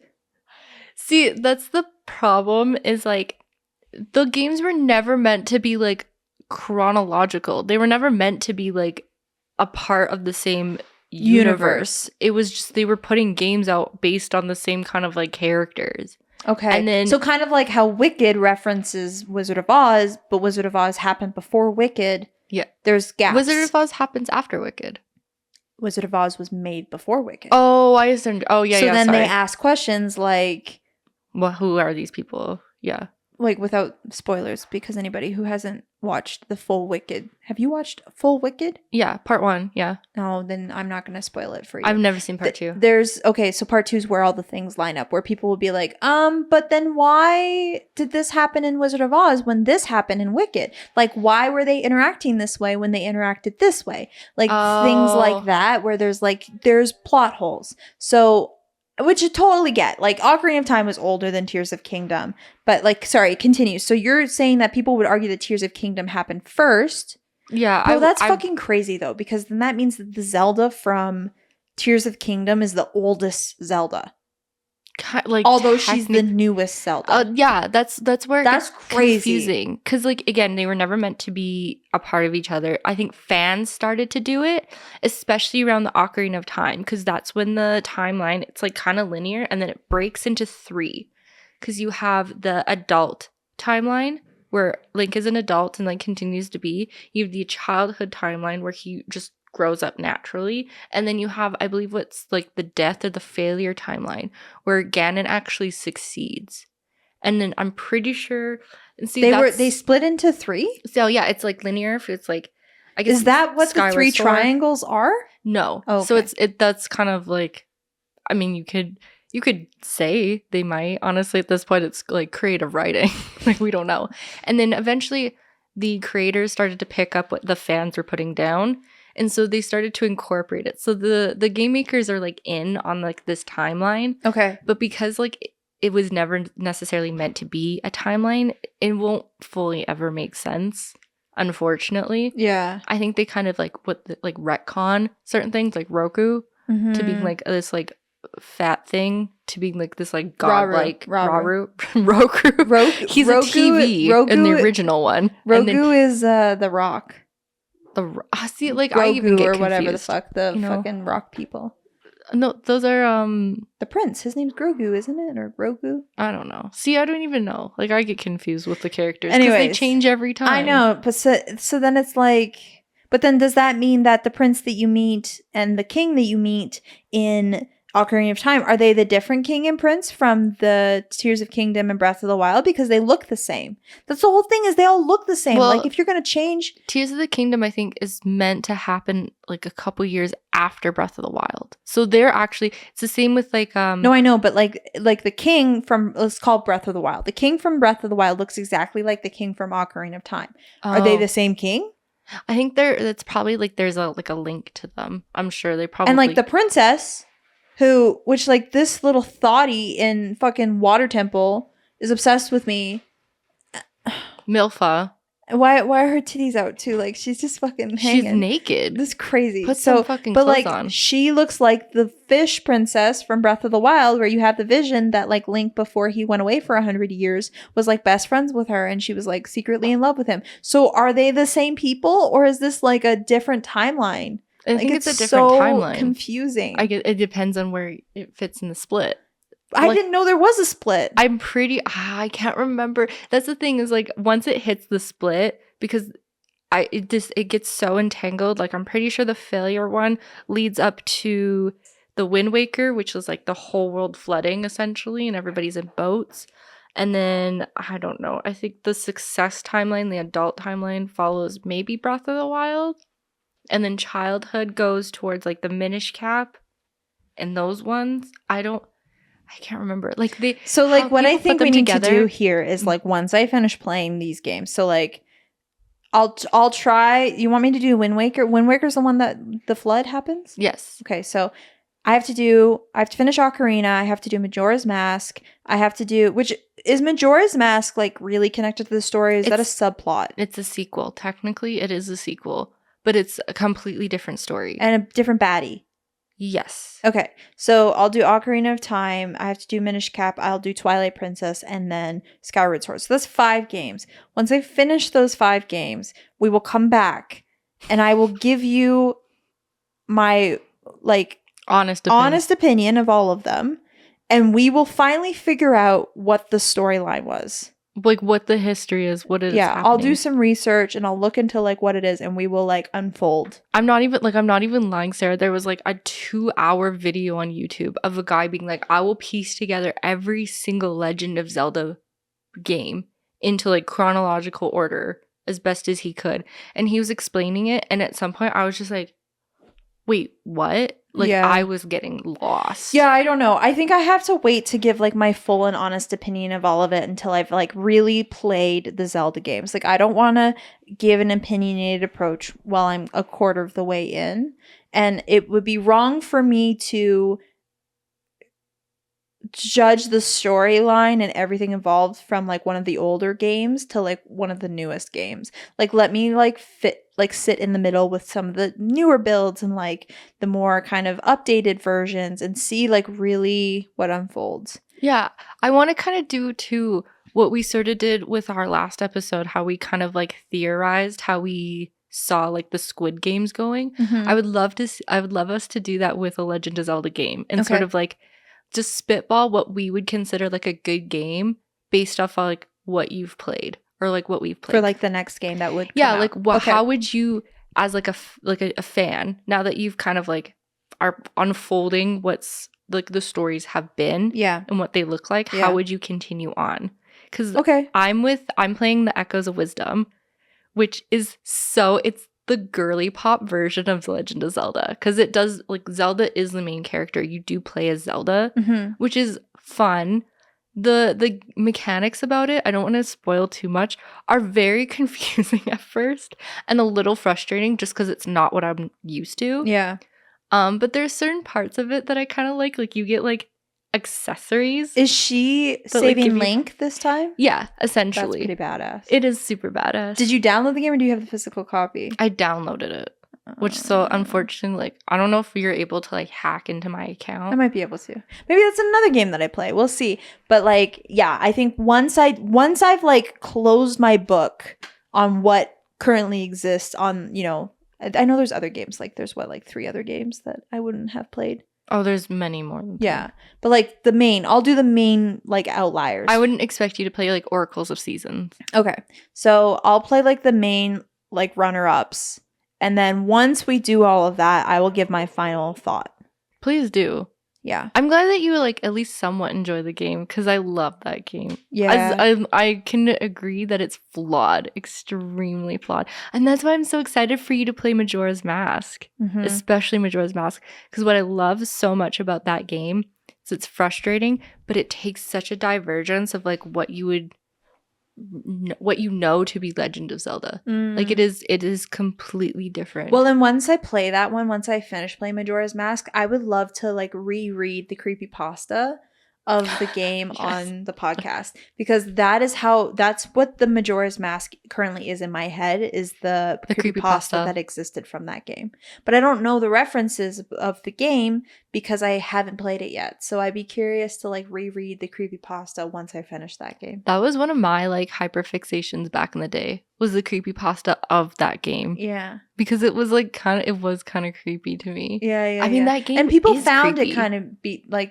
See, that's the problem is like the games were never meant to be like chronological. They were never meant to be like a part of the same universe. It was just they were putting games out based on the same kind of like characters. Okay. And then so kind of like how Wicked references Wizard of Oz, but Wizard of Oz happened before Wicked. Yeah. There's gaps. Wizard of Oz happens after Wicked. Wizard of Oz was made before Wicked. Oh, I assumed. Oh, yeah, so yeah, then sorry. they ask questions like, well, who are these people? Yeah. like without spoilers, because anybody who hasn't watched the full Wicked, have you watched full Wicked? Yeah, part 1, yeah. No, then I'm not going to spoil it for you. I've never seen part 2. There's, okay, so part 2 is where all the things line up, where people will be like, but then why did this happen in Wizard of Oz when this happened in Wicked? Like, why were they interacting this way when they interacted this way? Like, things like that, where there's plot holes. So, which I totally get. Like, Ocarina of Time was older than Tears of Kingdom. But, like, sorry, continue. So you're saying that people would argue that Tears of Kingdom happened first. Yeah. Well, that's fucking crazy, though, because then that means that the Zelda from Tears of Kingdom is the oldest Zelda. Like, although she's the newest Zelda. Yeah, that's where that's crazy. Confusing. Because, like, again, they were never meant to be a part of each other. I think fans started to do it, especially around the Ocarina of Time, because that's when the timeline, it's like kind of linear, and then it breaks into 3. Because you have the adult timeline, where Link is an adult and like continues to be. You have the childhood timeline where he just grows up naturally, and then you have, I believe, what's like the death or the failure timeline where Ganon actually succeeds. And then I'm pretty sure, see, they split into 3. So yeah, it's like linear. If it's like, I guess, is that what the 3 triangles are? No. Oh, So okay. that's kind of like, I mean, you could say they might. Honestly, at this point, it's like creative writing. Like, we don't know. And then eventually the creators started to pick up what the fans were putting down. And so they started to incorporate it. So the game makers are like in on like this timeline. Okay. But because like it was never necessarily meant to be a timeline, it won't fully ever make sense, unfortunately. Yeah. I think they kind of like retcon certain things, like Roku to being like this like fat thing to being like this like godlike Roku. He's Roku, a TV in the original one. Roku is the Rock. See, like Grogu, I even get or confused. whatever the fuck, fucking rock people. No, those are the prince. His name's Grogu, isn't it? Or Grogu? I don't know. See, I don't even know. Like, I get confused with the characters because they change every time. I know, but so then it's like, but then does that mean that the prince that you meet and the king that you meet in Ocarina of Time, are they the different king and prince from the Tears of Kingdom and Breath of the Wild? Because they look the same. That's the whole thing, is they all look the same. Well, like, if you're going to change... Tears of the Kingdom, I think, is meant to happen like a couple years after Breath of the Wild. So they're actually... It's the same with like... No, I know, but like the king from... Let's call Breath of the Wild. The king from Breath of the Wild looks exactly like the king from Ocarina of Time. Are they the same king? I think that's probably like there's a link to them. I'm sure they probably... And like the princess... which like this little thotty in fucking Water Temple is obsessed with me. Milfa. Why are her titties out too? Like she's just fucking hanging. She's naked. This is crazy. Put some fucking clothes on. She looks like the fish princess from Breath of the Wild, where you have the vision that like Link, before he went away for 100 years, was like best friends with her, and she was like secretly in love with him. So are they the same people, or is this like a different timeline? I think it's a different timeline. Confusing. It depends on where it fits in the split. I didn't know there was a split. I can't remember. That's the thing, is like once it hits the split, because it gets so entangled. Like I'm pretty sure the failure one leads up to the Wind Waker, which is like the whole world flooding essentially, and everybody's in boats. And then I don't know. I think the success timeline, the adult timeline, follows maybe Breath of the Wild, and then childhood goes towards like the Minish Cap, and those ones I can't remember. Like what I think we need to do here is like once I finish playing these games, so like I'll try. You want me to do Wind Waker? Wind Waker's the one that the flood happens? Yes. Okay, so I have to finish Ocarina, I have to do Majora's Mask, which is Majora's Mask like really connected to the story? Is that a subplot? It's a sequel. Technically it is a sequel, but it's a completely different story. And a different baddie. Yes. Okay, so I'll do Ocarina of Time, I have to do Minish Cap, I'll do Twilight Princess, and then Skyward Sword. So that's 5 games. Once I finish those 5 games, we will come back, and I will give you my, like, honest opinion of all of them, and we will finally figure out what the storyline was. Like what the history is, what it is happening. I'll do some research and I'll look into like what it is, and we will like unfold. I'm not even lying, Sarah. There was like a 2-hour video on YouTube of a guy being like, I will piece together every single Legend of Zelda game into like chronological order as best as he could. And he was explaining it, and at some point I was just like, wait, what? Like, yeah. I was getting lost. Yeah, I don't know. I think I have to wait to give like my full and honest opinion of all of it until I've like really played the Zelda games. Like, I don't want to give an opinionated approach while I'm a quarter of the way in. And it would be wrong for me to judge the storyline and everything involved from like one of the older games to like one of the newest games. Like, let me sit in the middle with some of the newer builds and like the more kind of updated versions and see like really what unfolds. Yeah, I want to kind of do too what we sort of did with our last episode, how we kind of like theorized how we saw like the Squid Games going. Mm-hmm. I would love us to do that with a Legend of Zelda game and sort of like just spitball what we would consider like a good game based off of like what you've played or like what we've played for like the next game that would come out. Like how would you, as like a fan, now that you've kind of like are unfolding what's like the stories have been and what they look like, how would you continue on? Because I'm playing the Echoes of Wisdom, which is it's the girly pop version of The Legend of Zelda, because it does like Zelda is the main character. You do play as Zelda, which is fun. The mechanics about it, I don't want to spoil too much, are very confusing at first and a little frustrating just because it's not what I'm used to. Yeah. But there's certain parts of it that I kind of like. Like you get like accessories. Is she saving Link this time? Yeah, essentially. That's pretty badass. It is super badass. Did you download the game or do you have the physical copy? I downloaded it. Which so unfortunately, like I don't know if you're able to like hack into my account. I might be able to. Maybe that's another game that I play. We'll see. But like, yeah, I think once I've like closed my book on what currently exists on, you know, I know there's other games. Like there's like 3 other games that I wouldn't have played. Oh, there's many more than 3. Yeah. But like I'll do the main like outliers. I wouldn't expect you to play like Oracles of Seasons. Okay. So I'll play like the main like runner-ups. And then once we do all of that, I will give my final thought. Please do. Yeah. I'm glad that you like at least somewhat enjoy the game because I love that game. Yeah. I can agree that it's flawed, extremely flawed. And that's why I'm so excited for you to play Majora's Mask, especially Majora's Mask. Because what I love so much about that game is it's frustrating, but it takes such a divergence of like what you know to be Legend of Zelda. Like it is completely different. Well, and once I play that one, once I finish playing Majora's Mask, I would love to like reread the creepypasta of the game Yes. on the podcast, because that's what the Majora's Mask currently is in my head, is the creepypasta creepypasta. that existed from that game. But I don't know the references of the game because I haven't played it yet. So I'd be curious to like reread the creepypasta once I finish that game. That was one of my like hyperfixations back in the day, was the creepypasta of that game. Yeah. Because it was like kind of creepy to me. Yeah. I mean, that game and people is found creepy. it kind of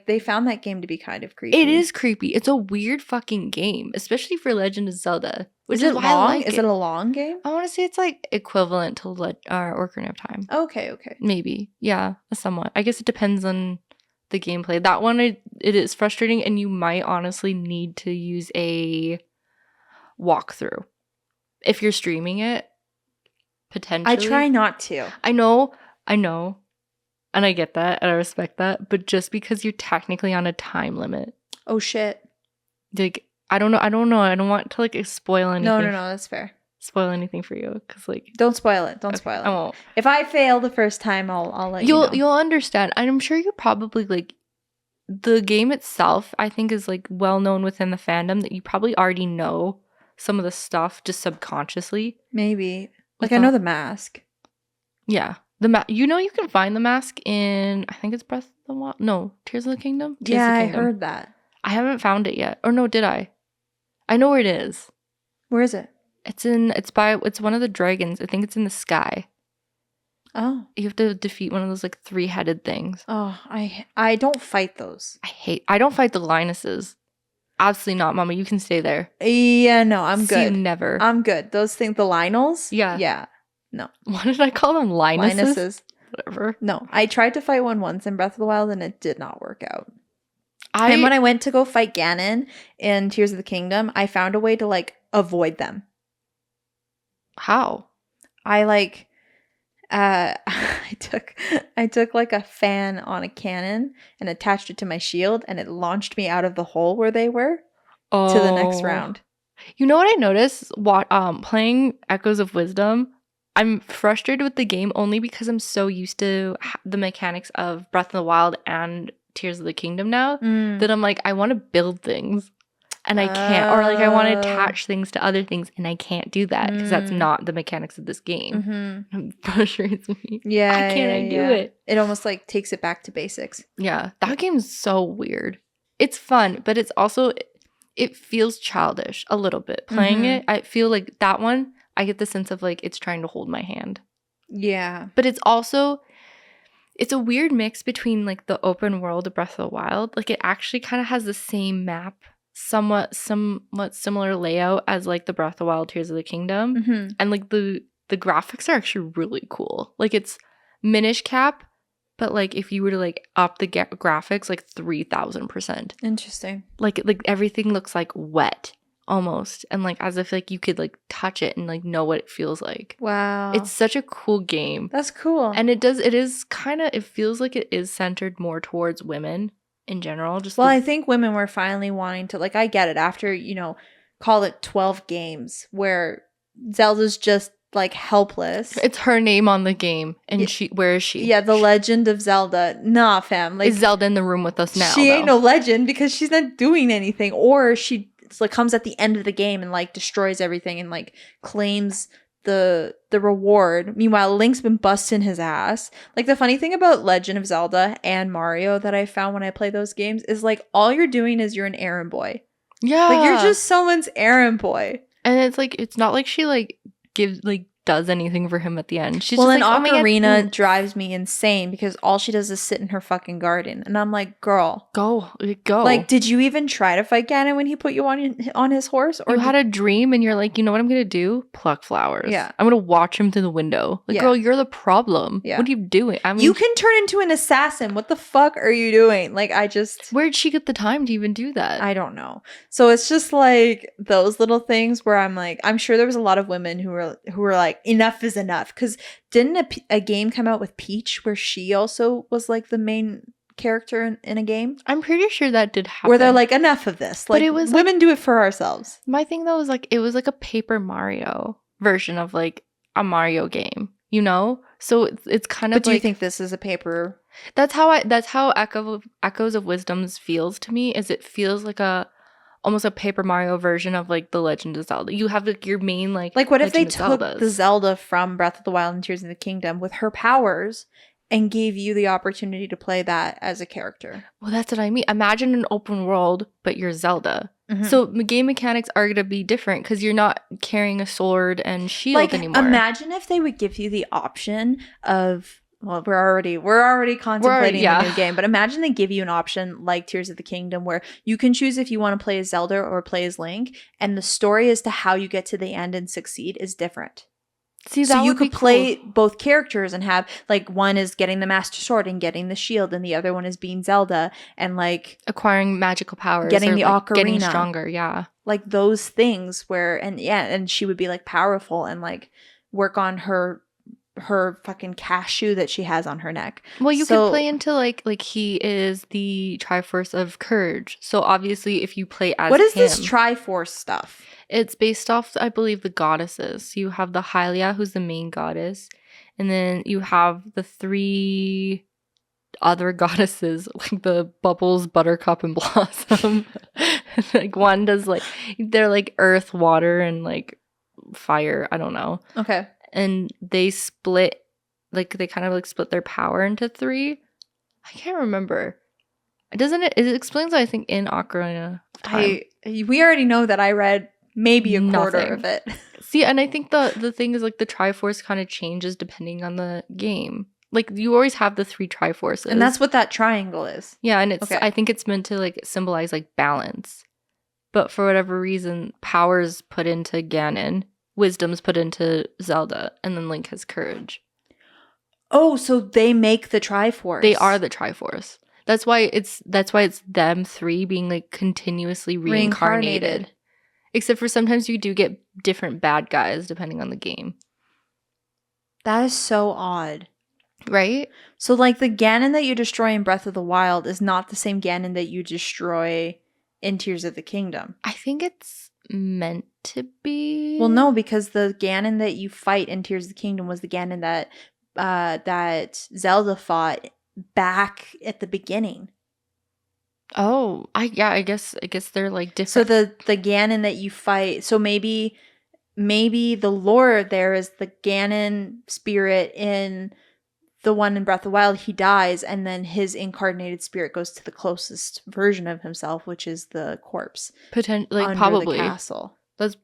they found that game to be kind of creepy. It is creepy. It's a weird fucking game, especially for Legend of Zelda. Which Is is it why I long? like Is it a long game? I want to say it's like equivalent to Ocarina of Time. Okay. Maybe. Yeah, somewhat. I guess it depends on the gameplay. That one, it is frustrating, and you might honestly need to use a walkthrough if you're streaming it, potentially. I try not to. I know, and I get that, and I respect that, but just because you're technically on a time limit. Oh, shit. Like, I don't know. I don't want to, like, spoil anything. No, that's fair. Spoil anything for you, because, like... Don't spoil it. I won't. If I fail the first time, I'll let you know. You'll understand. I'm sure you're probably, like... The game itself, I think, is, like, well-known within the fandom, that you probably already know some of the stuff just subconsciously. Maybe. Like, I know the mask. Yeah. You know you can find the mask in... I think it's Breath of the Wild? No, Tears of the Kingdom? Tears of the Kingdom. I heard that. I haven't found it yet. Or no, did I? I know where it is. Where is it? It's one of the dragons. I think it's in the sky. Oh. You have to defeat one of those like 3-headed things. Oh, I don't fight those. I don't fight the Linuses. Absolutely not, Mama. You can stay there. Yeah, no, I'm See good. you never. I'm good. Those things, the Lionels? Yeah. Yeah. No. What did I call them? Linuses? Whatever. No, I tried to fight one once in Breath of the Wild and it did not work out. And when I went to go fight Ganon in Tears of the Kingdom, I found a way to like avoid them. How? I like I took like a fan on a cannon and attached it to my shield, and it launched me out of the hole where they were to the next round. You know what I noticed? Playing Echoes of Wisdom, I'm frustrated with the game only because I'm so used to the mechanics of Breath of the Wild and Tears of the Kingdom now that I'm like, I want to build things and I can't, or like I want to attach things to other things and I can't do that because that's not the mechanics of this game. It frustrates me. Yeah. Why can't I do it? It almost like takes it back to basics. Yeah. That game's so weird. It's fun, but it's also, it feels childish a little bit. Playing it, I feel like that one, I get the sense of like it's trying to hold my hand. Yeah. But it's also, it's a weird mix between like the open world of Breath of the Wild. Like it actually kind of has the same map, somewhat similar layout as like the Breath of the Wild Tears of the Kingdom. And like the graphics are actually really cool. Like it's Minish Cap, but like if you were to like up the graphics like 3,000%. Interesting. Like everything looks like wet almost, and like as if like you could like touch it and like know what it feels like. Wow. It's such a cool game. That's cool. And it is kind of, it feels like it is centered more towards women in general. I think women were finally wanting to, like, I get it after, call it 12 games where Zelda's just like helpless. It's her name on the game, and where is she? Yeah, the Legend of Zelda. Nah, fam. Like, is Zelda in the room with us now? She ain't no legend because she's not doing anything, or she like comes at the end of the game and like destroys everything and like claims the reward. Meanwhile, Link's been busting his ass. Like, the funny thing about Legend of Zelda and Mario that I found when I play those games is like all you're doing is you're an errand boy. Yeah, like you're just someone's errand boy. And it's like, it's not like she like gives like does anything for him at the end. She's well, just and like, Ocarina drives me insane because all she does is sit in her fucking garden, and I'm like, girl, go. Like, did you even try to fight Ganon when he put you on his horse? Or you had a dream, and you're like, you know what I'm gonna do? Pluck flowers. Yeah, I'm gonna watch him through the window. Like, girl, you're the problem. Yeah. What are you doing? I mean, you can turn into an assassin. What the fuck are you doing? Like, where'd she get the time to even do that? I don't know. So it's just like those little things where I'm like, I'm sure there was a lot of women who were like, enough is enough. Because didn't a game come out with Peach where she also was like the main character in a game? I'm pretty sure that did happen. Where they're like, enough of this. Like, but it was women like, do it for ourselves. My thing though was like, it was like a Paper Mario version of like a Mario game, you know? So it's kind of. But do you think this is a Paper That's how Echoes of Wisdoms feels to me. Is it feels like a almost a Paper Mario version of like the Legend of Zelda. You have like your main like Like, what if they Legend of took the Zeldas. Zelda from Breath of the Wild and Tears of the Kingdom with her powers and gave you the opportunity to play that as a character? Well, that's what I mean. Imagine an open world, but you're Zelda. Mhm. So the game mechanics are going to be different because you're not carrying a sword and shield Like, anymore. imagine if they would give you the option of, well, we're already contemplating the new game, but imagine they give you an option like Tears of the Kingdom where you can choose if you want to play as Zelda or play as Link, and the story as to how you get to the end and succeed is different. See, So that you would be could play cool. both characters and have, like, one is getting the Master Sword and getting the shield, and the other one is being Zelda and, like, Acquiring magical powers, getting or the like getting ocarina. stronger. Yeah, Like those things where, and yeah, and she would be like powerful and like work on her fucking cashew that she has on her neck. well, you So- could play into like he is the Triforce of Courage. So obviously, if you play as what is him, this Triforce stuff? it's based off, I believe, the goddesses. So you have the Hylia, who's the main goddess, and then you have the 3 other goddesses, like the Bubbles, Buttercup, and Blossom. Like one does like they're like earth, water, and like fire. I don't know. Okay. And they split, like they kind of like split their power into 3. I can't remember. Doesn't it? It explains, I think, in Ocarina of Time. We already know that I read maybe a quarter Nothing. of it. See, and I think the thing is like the Triforce kind of changes depending on the game. Like you always have the 3 Triforces, And that's what that triangle is. yeah, and it's Okay. I think it's meant to like symbolize like balance. But for whatever reason, powers put into Ganon, wisdom's put into Zelda, and then Link has courage. Oh, so they make the Triforce. They are the Triforce. That's why it's them 3 being like continuously reincarnated. Except for sometimes you do get different bad guys depending on the game. That is so odd. Right? So, like, the Ganon that you destroy in Breath of the Wild is not the same Ganon that you destroy in Tears of the Kingdom. I think it's meant to be. Well, no, because the Ganon that you fight in Tears of the Kingdom was the Ganon that that Zelda fought back at the beginning. Oh, I guess they're like different. So the Ganon that you fight, so maybe the lore there is the Ganon spirit in the one in Breath of the Wild, he dies, and then his incarnated spirit goes to the closest version of himself, which is the corpse. Like under probably the castle. that's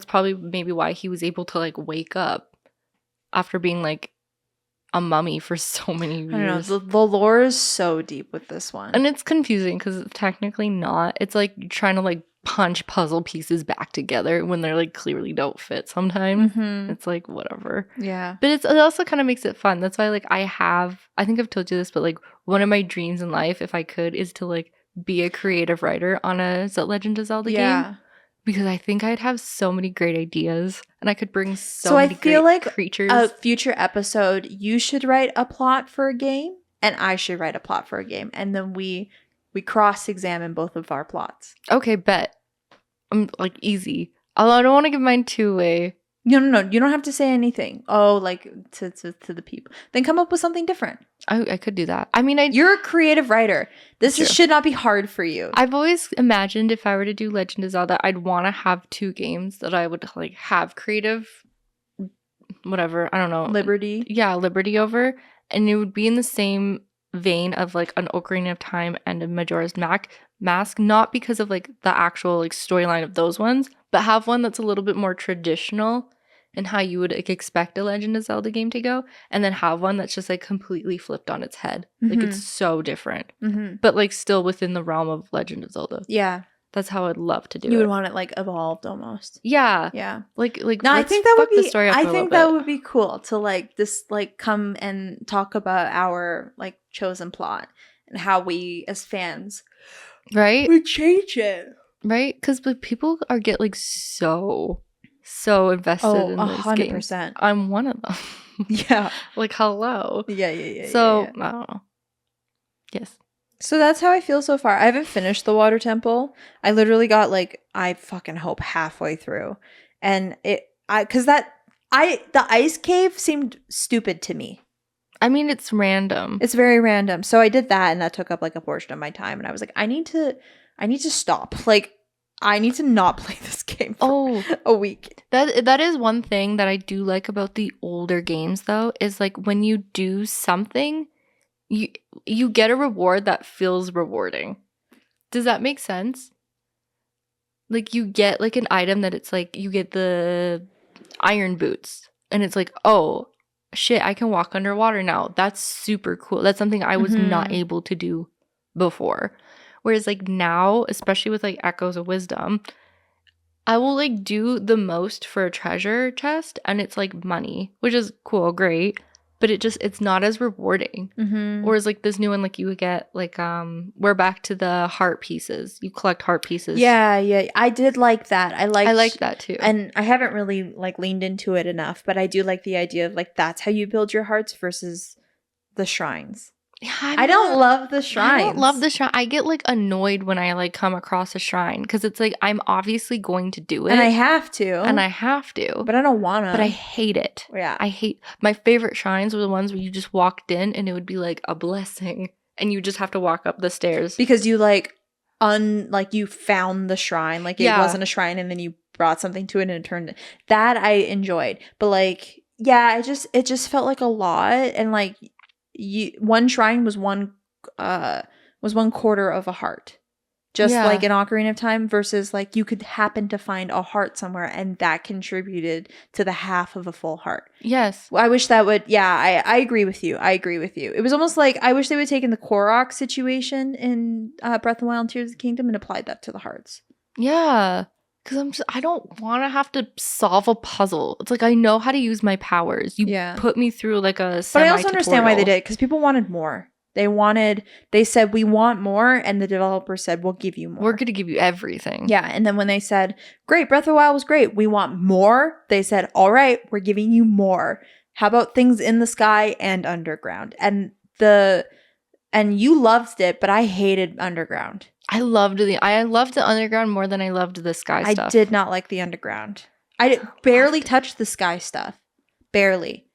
probably maybe why he was able to like wake up after being like a mummy for so many years. I don't know. The lore is so deep with this one. And it's confusing because it's technically not. It's like you're trying to like punch puzzle pieces back together when they're like clearly don't fit sometimes. Mhm. It's like whatever. Yeah. But it also kind of makes it fun. That's why like I think I've told you this, but like one of my dreams in life, if I could, is to like be a creative writer on a Legend of Zelda game. Because I think I'd have so many great ideas and I could bring so many I feel great like creatures. a future episode, you should write a plot for a game and I should write a plot for a game. And then we cross-examine both of our plots. Okay, bet. I'm like easy. Although I don't want to give mine two-way. No. You don't have to say anything. Oh, like to the people. Then come up with something different. I could do that. I mean, You're a creative writer. This True. should not be hard for you. I've always imagined if I were to do Legend of Zelda, I'd want to have 2 games that I would like have creative, whatever, I don't know. Liberty. Yeah, liberty over. And it would be in the same vein of like an Ocarina of Time and a Majora's Mask, not because of like the actual like storyline of those ones, but have one that's a little bit more traditional and how you would like, expect a Legend of Zelda game to go, and then have one that's just like completely flipped on its head. Like Mhm. it's so different, Mm-hmm. but like still within the realm of Legend of Zelda. Yeah. That's how I'd love to do it. You would want it like evolved almost. Yeah. Yeah. Like No, I let's think that would fuck the be. story up I a think little that bit. would be cool to like this, like come and talk about our like chosen plot and how we as fans Right? would change it. Right? Because people get like so invested in those games. 100%. I'm one of them. Yeah. Like hello. Yeah. So yeah. I don't know. Yes. So that's how I feel so far. I haven't finished the water temple. I literally got like, I fucking hope halfway through, and the ice cave seemed stupid to me. I mean, it's random. It's very random. So I did that, and that took up like a portion of my time. And I was like, I need to stop. Like, I need to not play this game for a week. That is one thing that I do like about the older games, though, is like when you do something, you get a reward that feels rewarding. Does that make sense? Like you get like an item that it's like you get the iron boots, and it's like, oh shit, I can walk underwater now. That's super cool. That's something I was not able to do before. Whereas like now, especially with like Echoes of Wisdom, I will like do the most for a treasure chest, and it's like money, which is cool, great, but it's not as rewarding. Whereas like this new one, like you would get like we're back to the heart pieces. You collect heart pieces. Yeah. I did like that. I like that too. And I haven't really like leaned into it enough, but I do like the idea of like that's how you build your hearts versus the shrines. Yeah, I don't love the shrines. I don't love the shrine. I get like annoyed when I like come across a shrine because it's like I'm obviously going to do it. And I have to. But I don't want to. But I hate it. Yeah. I hate my favorite shrines were the ones where you just walked in and it would be like a blessing and you just have to walk up the stairs. Because you like you found the shrine. Like it wasn't a shrine and then you brought something to it and it turned that I enjoyed. But like, yeah, it just felt like a lot, and like one shrine was one quarter of a heart, just like in Ocarina of Time, versus like you could happen to find a heart somewhere and that contributed to the half of a full heart. Yes. I wish that would, I agree with you. It was almost like I wish they would have taken the Korok situation in Breath of the Wild and Tears of the Kingdom and applied that to the hearts. Yeah. Because I don't want to have to solve a puzzle. It's like I know how to use my powers. You put me through like a But I also understand why they did it, because people wanted more. They said, we want more, and the developer said, we'll give you more. We're going to give you everything. Yeah, and then when they said, great, Breath of the Wild was great, we want more, they said, all right, we're giving you more. How about things in the sky and underground? And you loved it, but I hated underground. I loved the underground more than I loved the sky stuff. I did not like the underground. I barely touched the sky stuff. Barely.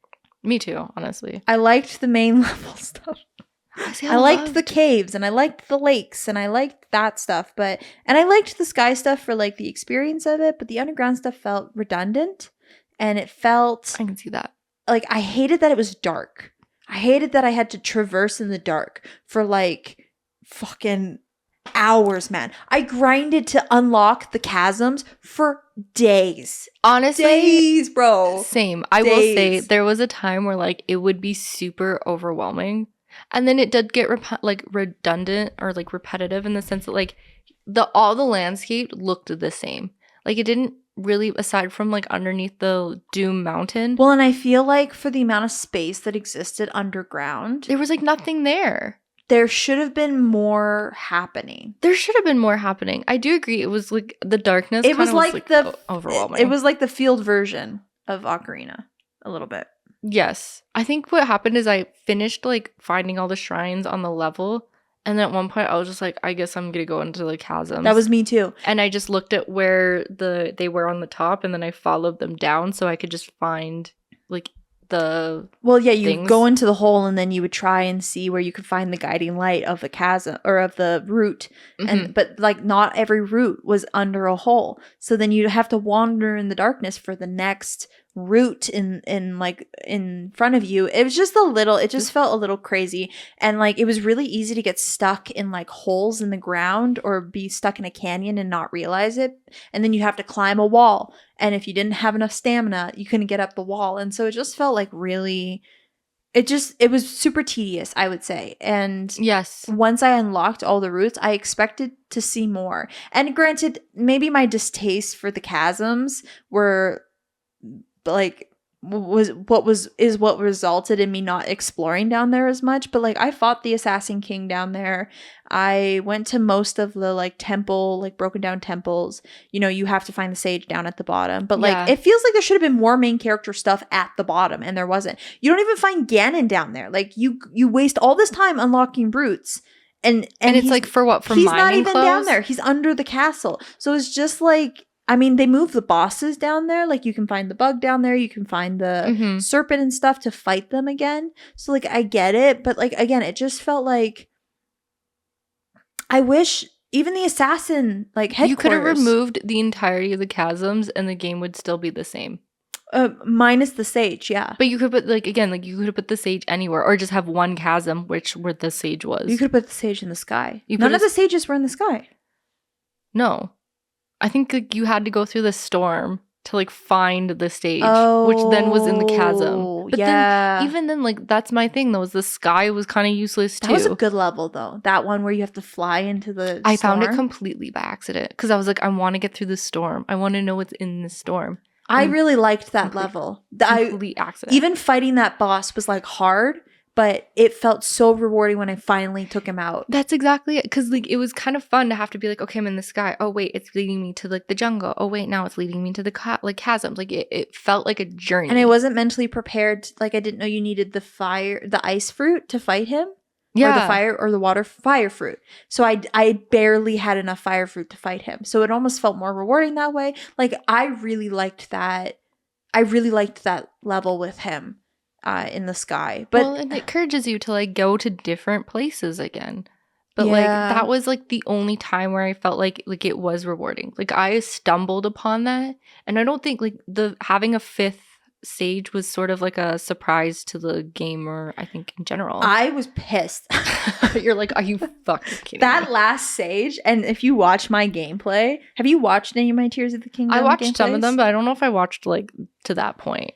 Me too, honestly. I liked the main level stuff. I liked the caves, and I liked the lakes, and I liked that stuff, and I liked the sky stuff for like the experience of it, but the underground stuff felt redundant, and it felt... I can see that. Like, I hated that it was dark. I hated that I had to traverse in the dark for like fucking hours, man. I grinded to unlock the chasms for days. Honestly, days, bro. Same. I will say there was a time where like it would be super overwhelming, and then it did get redundant or like repetitive in the sense that like all the landscape looked the same. Like it didn't really, aside from like underneath the Doom Mountain. Well, and I feel like for the amount of space that existed underground, there was like nothing there. There should have been more happening. I do agree. It was like the darkness. It was like the overwhelming. It was like the field version of Ocarina, a little bit. Yes, I think what happened is I finished like finding all the shrines on the level, and then at one point I was just like, I guess I'm gonna go into the chasms. That was me too. And I just looked at where they were on the top, and then I followed them down so I could just find like the you go into the hole, and then you would try and see where you could find the guiding light of the chasm or of the route. But like not every route was under a hole, so then you'd have to wander in the darkness for the next route in front of you. It was just it just felt a little crazy, and like it was really easy to get stuck in like holes in the ground or be stuck in a canyon and not realize it, and then you have to climb a wall, and if you didn't have enough stamina you couldn't get up the wall, and so it just felt like really it was super tedious, I would say. And yes, once I unlocked all the routes, I expected to see more. And granted, maybe my distaste for the chasms were like what resulted in me not exploring down there as much. But like I fought the Assassin King down there. I went to most of the like temple, like broken down temples. You know, you have to find the sage down at the bottom. But like it feels like there should have been more main character stuff at the bottom, and there wasn't. You don't even find Ganon down there. Like you waste all this time unlocking brutes. And it's like for what? For he's mining not even clothes? Down there. He's under the castle. So it's just like I mean, they move the bosses down there. Like, you can find the bug down there. You can find the Mhm. serpent and stuff to fight them again. So, like, I get it. But, like, again, it just felt like I wish even the assassin, like, You could have headquarters, removed the entirety of the chasms and the game would still be the same. minus the sage, yeah. But you could put, like, again, like, you could have put the sage anywhere or just have one chasm, where the sage was. You could put the sage in the sky. You None could've- of the sages were in the sky. No. I think, like, you had to go through the storm to, like, find the stage, which then was in the chasm. But yeah. then, even then, like, that's my thing, though, is the sky was kind of useless, too. That was a good level, though. That one where you have to fly into the I storm. found it completely by accident because I was like, I want to get through the storm. I want to know what's in the storm. I really liked that level. Complete accident. Even fighting that boss was, like, hard, but it felt so rewarding when I finally took him out. That's exactly it. Because, like, it was kind of fun to have to be like, okay, I'm in the sky. Oh, wait, it's leading me to, like, the jungle. Oh, wait, now it's leading me to the chasms. Like, it felt like a journey. And I wasn't mentally prepared. Like, I didn't know you needed the ice fruit to fight him. Yeah. Or the fire fruit. So I barely had enough fire fruit to fight him. So it almost felt more rewarding that way. Like, I really liked that. I really liked that level with him in the sky. But well, and it encourages you to, like, go to different places again. But, Yeah. like, that was, like, the only time where I felt like it was rewarding. Like, I stumbled upon that. And I don't think, like, having a fifth stage was sort of like a surprise to the gamer, I think, in general. I was pissed. You're like, are you fucking kidding That me? last sage, and if you watch my gameplay, have you watched any of my Tears of the Kingdom I watched some of gameplays? them, but I don't know if I watched, like, to that point.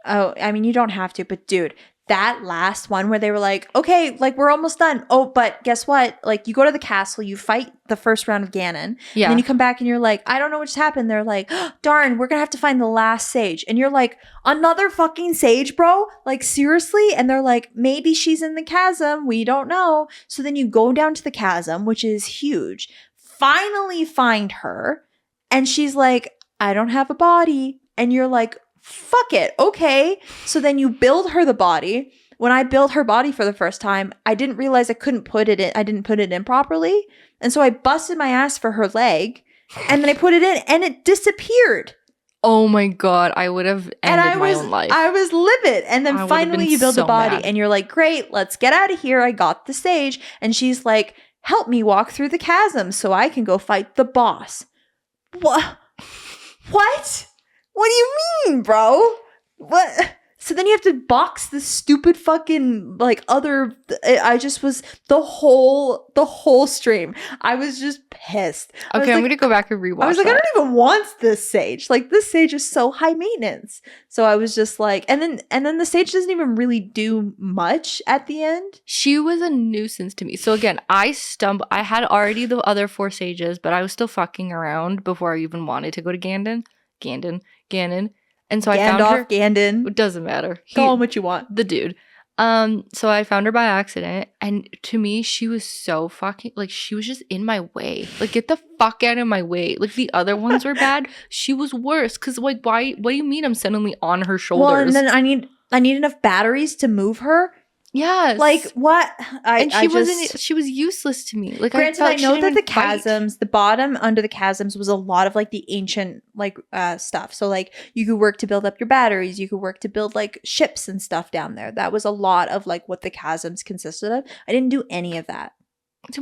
Oh, I mean, you don't have to, but dude, that last one where they were like, okay, like, we're almost done. Oh, but guess what? Like, you go to the castle, you fight the first round of Ganon. Yeah. And then you come back and you're like, I don't know what just happened. They're like, oh, darn, we're going to have to find the last sage. And you're like, another fucking sage, bro? Like, seriously? And they're like, maybe she's in the chasm. We don't know. So then you go down to the chasm, which is huge. Finally find her. And she's like, I don't have a body. And you're like, fuck it. Okay. So then you build her the body. When I built her body for the first time, I didn't realize I couldn't put it in. I didn't put it in properly. And so I busted my ass for her leg. And then I put it in and it disappeared. Oh my God. I would have ended my own life. I was livid. And then I would've finally been you build the so body mad. and you're like, great, let's get out of here. I got the stage. And she's like, help me walk through the chasm so I can go fight the boss. What? What? What do you mean, bro? What? So then you have to box this stupid fucking, like, other. I just was the whole stream. I was just pissed. Okay, I'm gonna go back and rewatch. I was like, that. I don't even want this sage. Like, this sage is so high maintenance. So I was just like, and then the sage doesn't even really do much at the end. She was a nuisance to me. So again, I had already the other 4 sages, but I was still fucking around before I even wanted to go to Ganon. And so I found her. Gandalf, It doesn't matter. call him what you want. The dude. So I found her by accident, and to me, she was so fucking, like, she was just in my way. Like, get the fuck out of my way. Like, the other ones were bad. She was worse. Cause, like, why? What do you mean I'm suddenly on her shoulders? Well, and then I need enough batteries to move her. Yes. Like, what? She was useless to me. Like, Granted, felt I she know didn't that the even fight. chasms, the bottom under the chasms was a lot of, like, the ancient, like, stuff. So, like, you could work to build up your batteries. You could work to build, like, ships and stuff down there. That was a lot of, like, what the chasms consisted of. I didn't do any of that.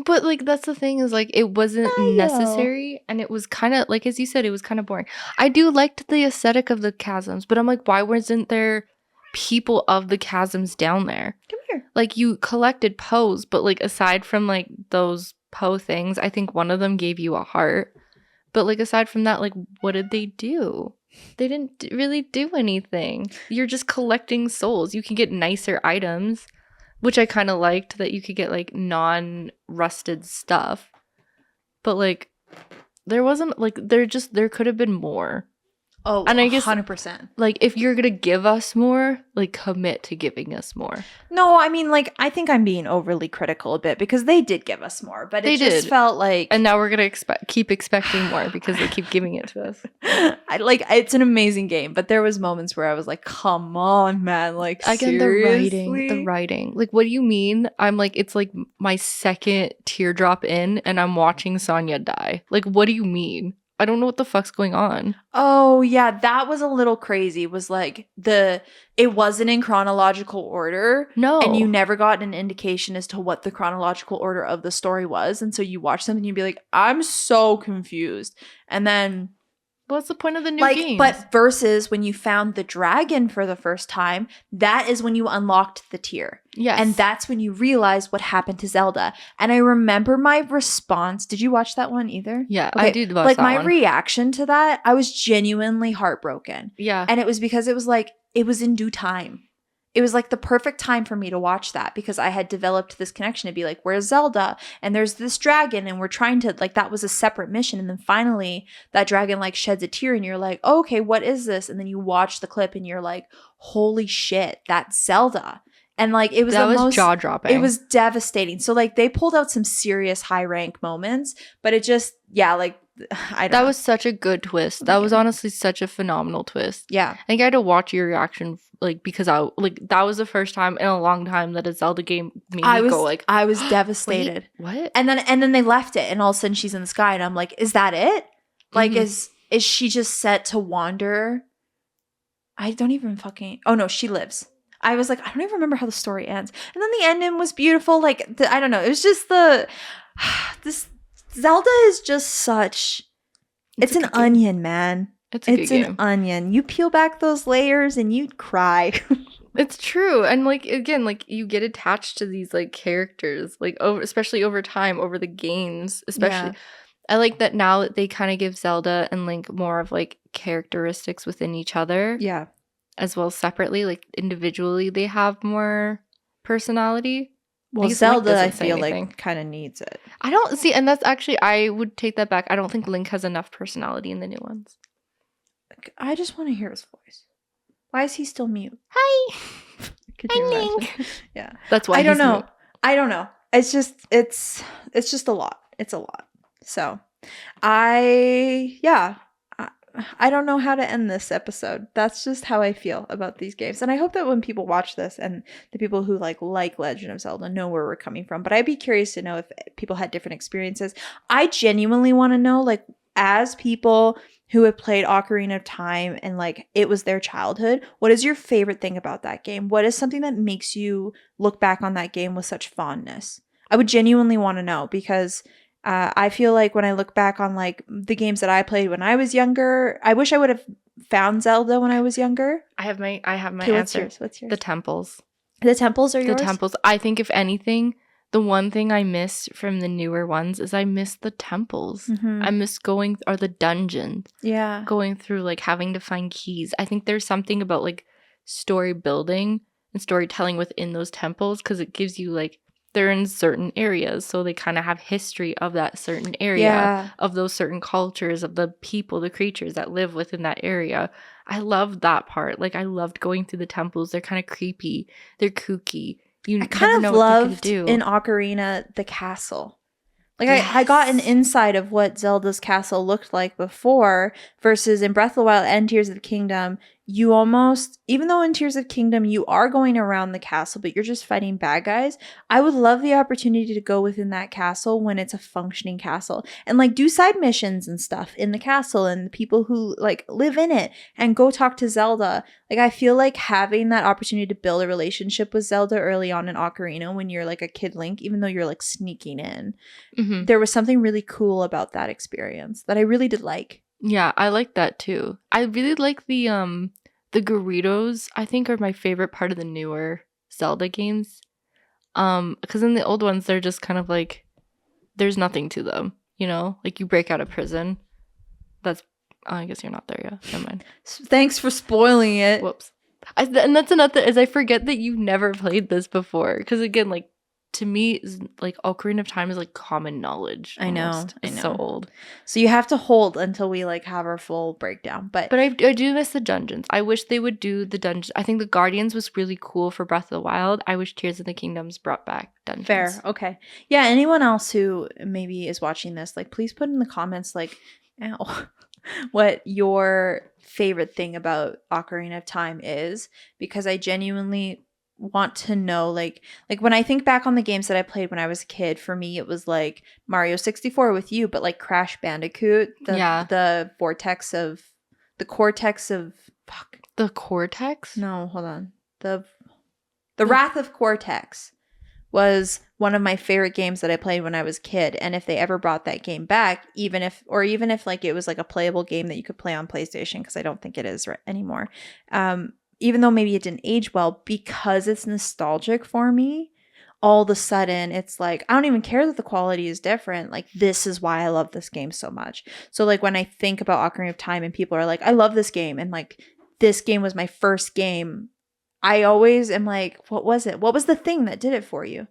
But, like, that's the thing is, like, it wasn't I know. necessary, and it was kind of, like, as you said, it was kind of boring. I do liked the aesthetic of the chasms, but I'm like, why wasn't there people of the chasms down there? Come here. Like, you collected Poes, but, like, aside from, like, those Poe things, I think one of them gave you a heart. But, like, aside from that, like, what did they do? They didn't really do anything. You're just collecting souls. You can get nicer items, which I kind of liked, that you could get, like, non-rusted stuff. But, like, there wasn't, like, there could have been more. Oh, And I guess- 100%. Like, if you're gonna give us more, like, commit to giving us more. No, I mean, like, I think I'm being overly critical a bit because they did give us more, but They it just did. felt like And now we're gonna keep expecting more because they keep giving it to us. it's an amazing game, but there was moments where I was like, "Come on, man!" Like, Again, seriously? the writing. Like, what do you mean? I'm like, it's like my second teardrop in, and I'm watching Sonya die. Like, what do you mean? I don't know what the fuck's going on. Oh, yeah, that was a little crazy. Was like it wasn't in chronological order. No. And you never got an indication as to what the chronological order of the story was. And so you watch something and you'd be like, I'm so confused. And then What's the point of the new games? But versus when you found the dragon for the first time, that is when you unlocked the tier. Yes. And that's when you realize what happened to Zelda. And I remember my response. Did you watch that one either? Yeah, okay. I did watch that my one. reaction to that, I was genuinely heartbroken. Yeah. And it was because it was like, it was in due time. It was like the perfect time for me to watch that because I had developed this connection to be like, where's Zelda? And there's this dragon and we're trying to, like, that was a separate mission. And then finally that dragon like sheds a tear and you're like, oh, okay, what is this? And then you watch the clip and you're like, holy shit, that's Zelda. And like, it was jaw-dropping. It was devastating. So like they pulled out some serious high rank moments, but it just, yeah, like, I don't know. That was such a good twist. That was honestly such a phenomenal twist. Yeah. I think I had to watch your reaction like because that was the first time in a long time that a Zelda game made me go like I was devastated. Wait, what? And then they left it and all of a sudden she's in the sky and I'm like, is that it? Like is she just set to wander? I don't even fucking Oh no, she lives. I was like, I don't even remember how the story ends. And then the ending was beautiful. Like I don't know. It was just this Zelda is just such it's an onion, man. It's an onion. You peel back those layers and you'd cry. It's true. And like again, like you get attached to these like characters, like especially over time, over the games, especially. Yeah. I like that now that they kind of give Zelda and Link more of like characteristics within each other. Yeah. As well as separately, like individually they have more personality. Well, Zelda, I feel like, kind of needs it. I don't see, and that's actually, I would take that back. I don't think Link has enough personality in the new ones. I just want to hear his voice. Why is he still mute? Hi. Could you imagine? Yeah. That's why I don't know. Mute. I don't know. It's just a lot. It's a lot. So I don't know how to end this episode. That's just how I feel about these games. And I hope that when people watch this and the people who like Legend of Zelda know where we're coming from. But I'd be curious to know if people had different experiences. I genuinely want to know, like, as people who have played Ocarina of Time and like it was their childhood, what is your favorite thing about that game? What is something that makes you look back on that game with such fondness? I would genuinely want to know because I feel like when I look back on like the games that I played when I was younger, I wish I would have found Zelda when I was younger. I have my answer. What's yours? The temples. The temples are yours? The temples. I think if anything, the one thing I miss from the newer ones is I miss the temples. Mm-hmm. I miss the dungeons. Yeah. Going through like having to find keys. I think there's something about like story building and storytelling within those temples because it gives you like they're in certain areas, so they kind of have history of that certain area, of those certain cultures, of the people, the creatures that live within that area. I loved that part. Like I loved going through the temples. They're kind of creepy. They're kooky. I kind of loved in Ocarina the castle. Like I got an insight of what Zelda's castle looked like before versus in Breath of the Wild and Tears of the Kingdom. You almost, even though in Tears of Kingdom you are going around the castle, but you're just fighting bad guys, I would love the opportunity to go within that castle when it's a functioning castle and like do side missions and stuff in the castle and the people who like live in it and go talk to Zelda. Like I feel like having that opportunity to build a relationship with Zelda early on in Ocarina when you're like a kid Link, even though you're like sneaking in, there was something really cool about that experience that I really did like. Yeah, I like that too. I really like the Gerudos, I think, are my favorite part of the newer Zelda games. Because in the old ones, they're just kind of like, there's nothing to them, you know? Like you break out of prison. I guess you're not there yet. Never mind. Thanks for spoiling it. Whoops. And that's another, is I forget that you've never played this before. Because again, like, to me, like Ocarina of Time is like common knowledge. Almost. I know. It's so old. So you have to hold until we like have our full breakdown. But I do miss the dungeons. I wish they would do the dungeons. I think the Guardians was really cool for Breath of the Wild. I wish Tears of the Kingdoms brought back dungeons. Fair. Okay. Yeah. Anyone else who maybe is watching this, like, please put in the comments, like, ow, what your favorite thing about Ocarina of Time is, because I genuinely want to know like when I think back on the games that I played when I was a kid, for me it was like Mario 64 with you, but like Crash Bandicoot, Yeah. the cortex of fuck. The Cortex? No, hold on. The Wrath of Cortex was one of my favorite games that I played when I was a kid. And if they ever brought that game back, even if like it was like a playable game that you could play on PlayStation, because I don't think it is anymore. Even though maybe it didn't age well, because it's nostalgic for me, all of a sudden it's like, I don't even care that the quality is different. Like, this is why I love this game so much. So like when I think about Ocarina of Time and people are like, I love this game, and like this game was my first game, I always am like, what was it? What was the thing that did it for you?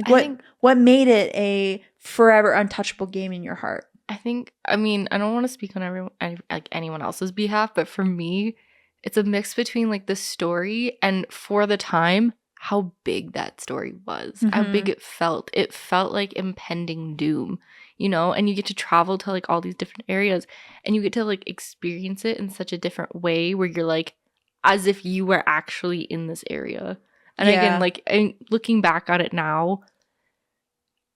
Like what made it a forever untouchable game in your heart? I mean, I don't want to speak on anyone else's behalf, but for me, it's a mix between like the story and, for the time, how big that story was, how big it felt. It felt like impending doom, you know, and you get to travel to like all these different areas, and you get to like experience it in such a different way where you're like, as if you were actually in this area. And again, like, looking back on it now,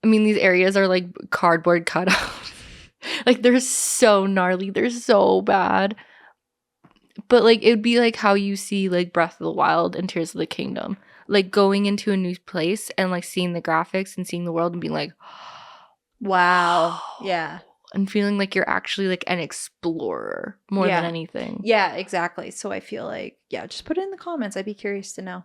I mean, these areas are like cardboard cutouts. Like, they're so gnarly. They're so bad. But like, it would be like how you see like Breath of the Wild and Tears of the Kingdom. Like, going into a new place and like seeing the graphics and seeing the world and being like, wow. Yeah. And feeling like you're actually like an explorer more than anything. Yeah, exactly. So I feel like, just put it in the comments. I'd be curious to know.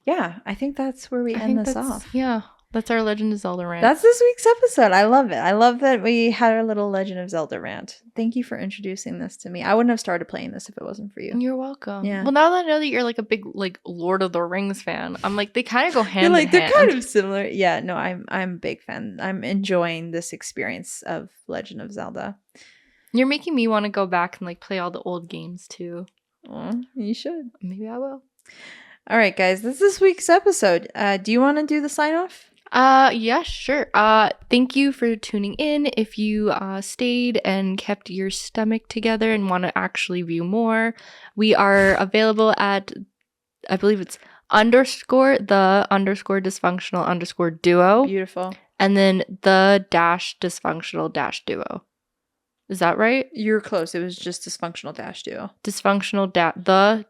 Yeah, I think that's where we end this off. Yeah, that's our Legend of Zelda rant. That's this week's episode. I love it. I love that we had our little Legend of Zelda rant. Thank you for introducing this to me. I wouldn't have started playing this if it wasn't for you. You're welcome. Yeah. Well, now that I know that you're like a big like Lord of the Rings fan, I'm like, they kind of go hand in hand. They're kind of similar. Yeah, no, I'm a big fan. I'm enjoying this experience of Legend of Zelda. You're making me want to go back and like play all the old games too. You should. Maybe I will. All right, guys, this is this week's episode. Do you want to do the sign off? Yeah, sure. Thank you for tuning in. If you stayed and kept your stomach together and want to actually view more, we are available at, I believe it's _the_dysfunctional_duo. Beautiful. And then the-dysfunctional-duo. Is that right? You're close. It was just dysfunctional duo. The dysfunctional duo.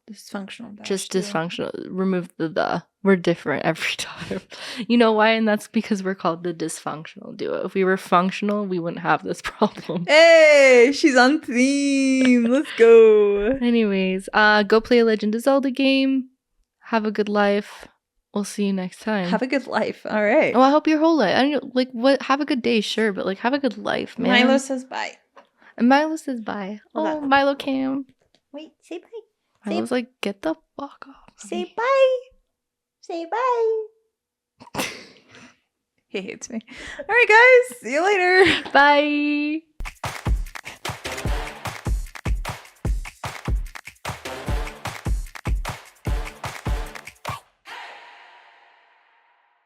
Dysfunctional Just duo. dysfunctional. Remove the. We're different every time. You know why? And that's because we're called the dysfunctional duo. If we were functional, we wouldn't have this problem. Hey, she's on theme. Let's go. Anyways, go play a Legend of Zelda game. Have a good life. We'll see you next time. Have a good life. All right. Oh, I hope your whole life. I don't like what. Have a good day, sure, but like have a good life, man. Milo says bye. And Milo says bye. Oh, Milo Cam. Wait, say bye. Milo's like, get the fuck off. Say bye. Say bye. He hates me. All right, guys. See you later. Bye.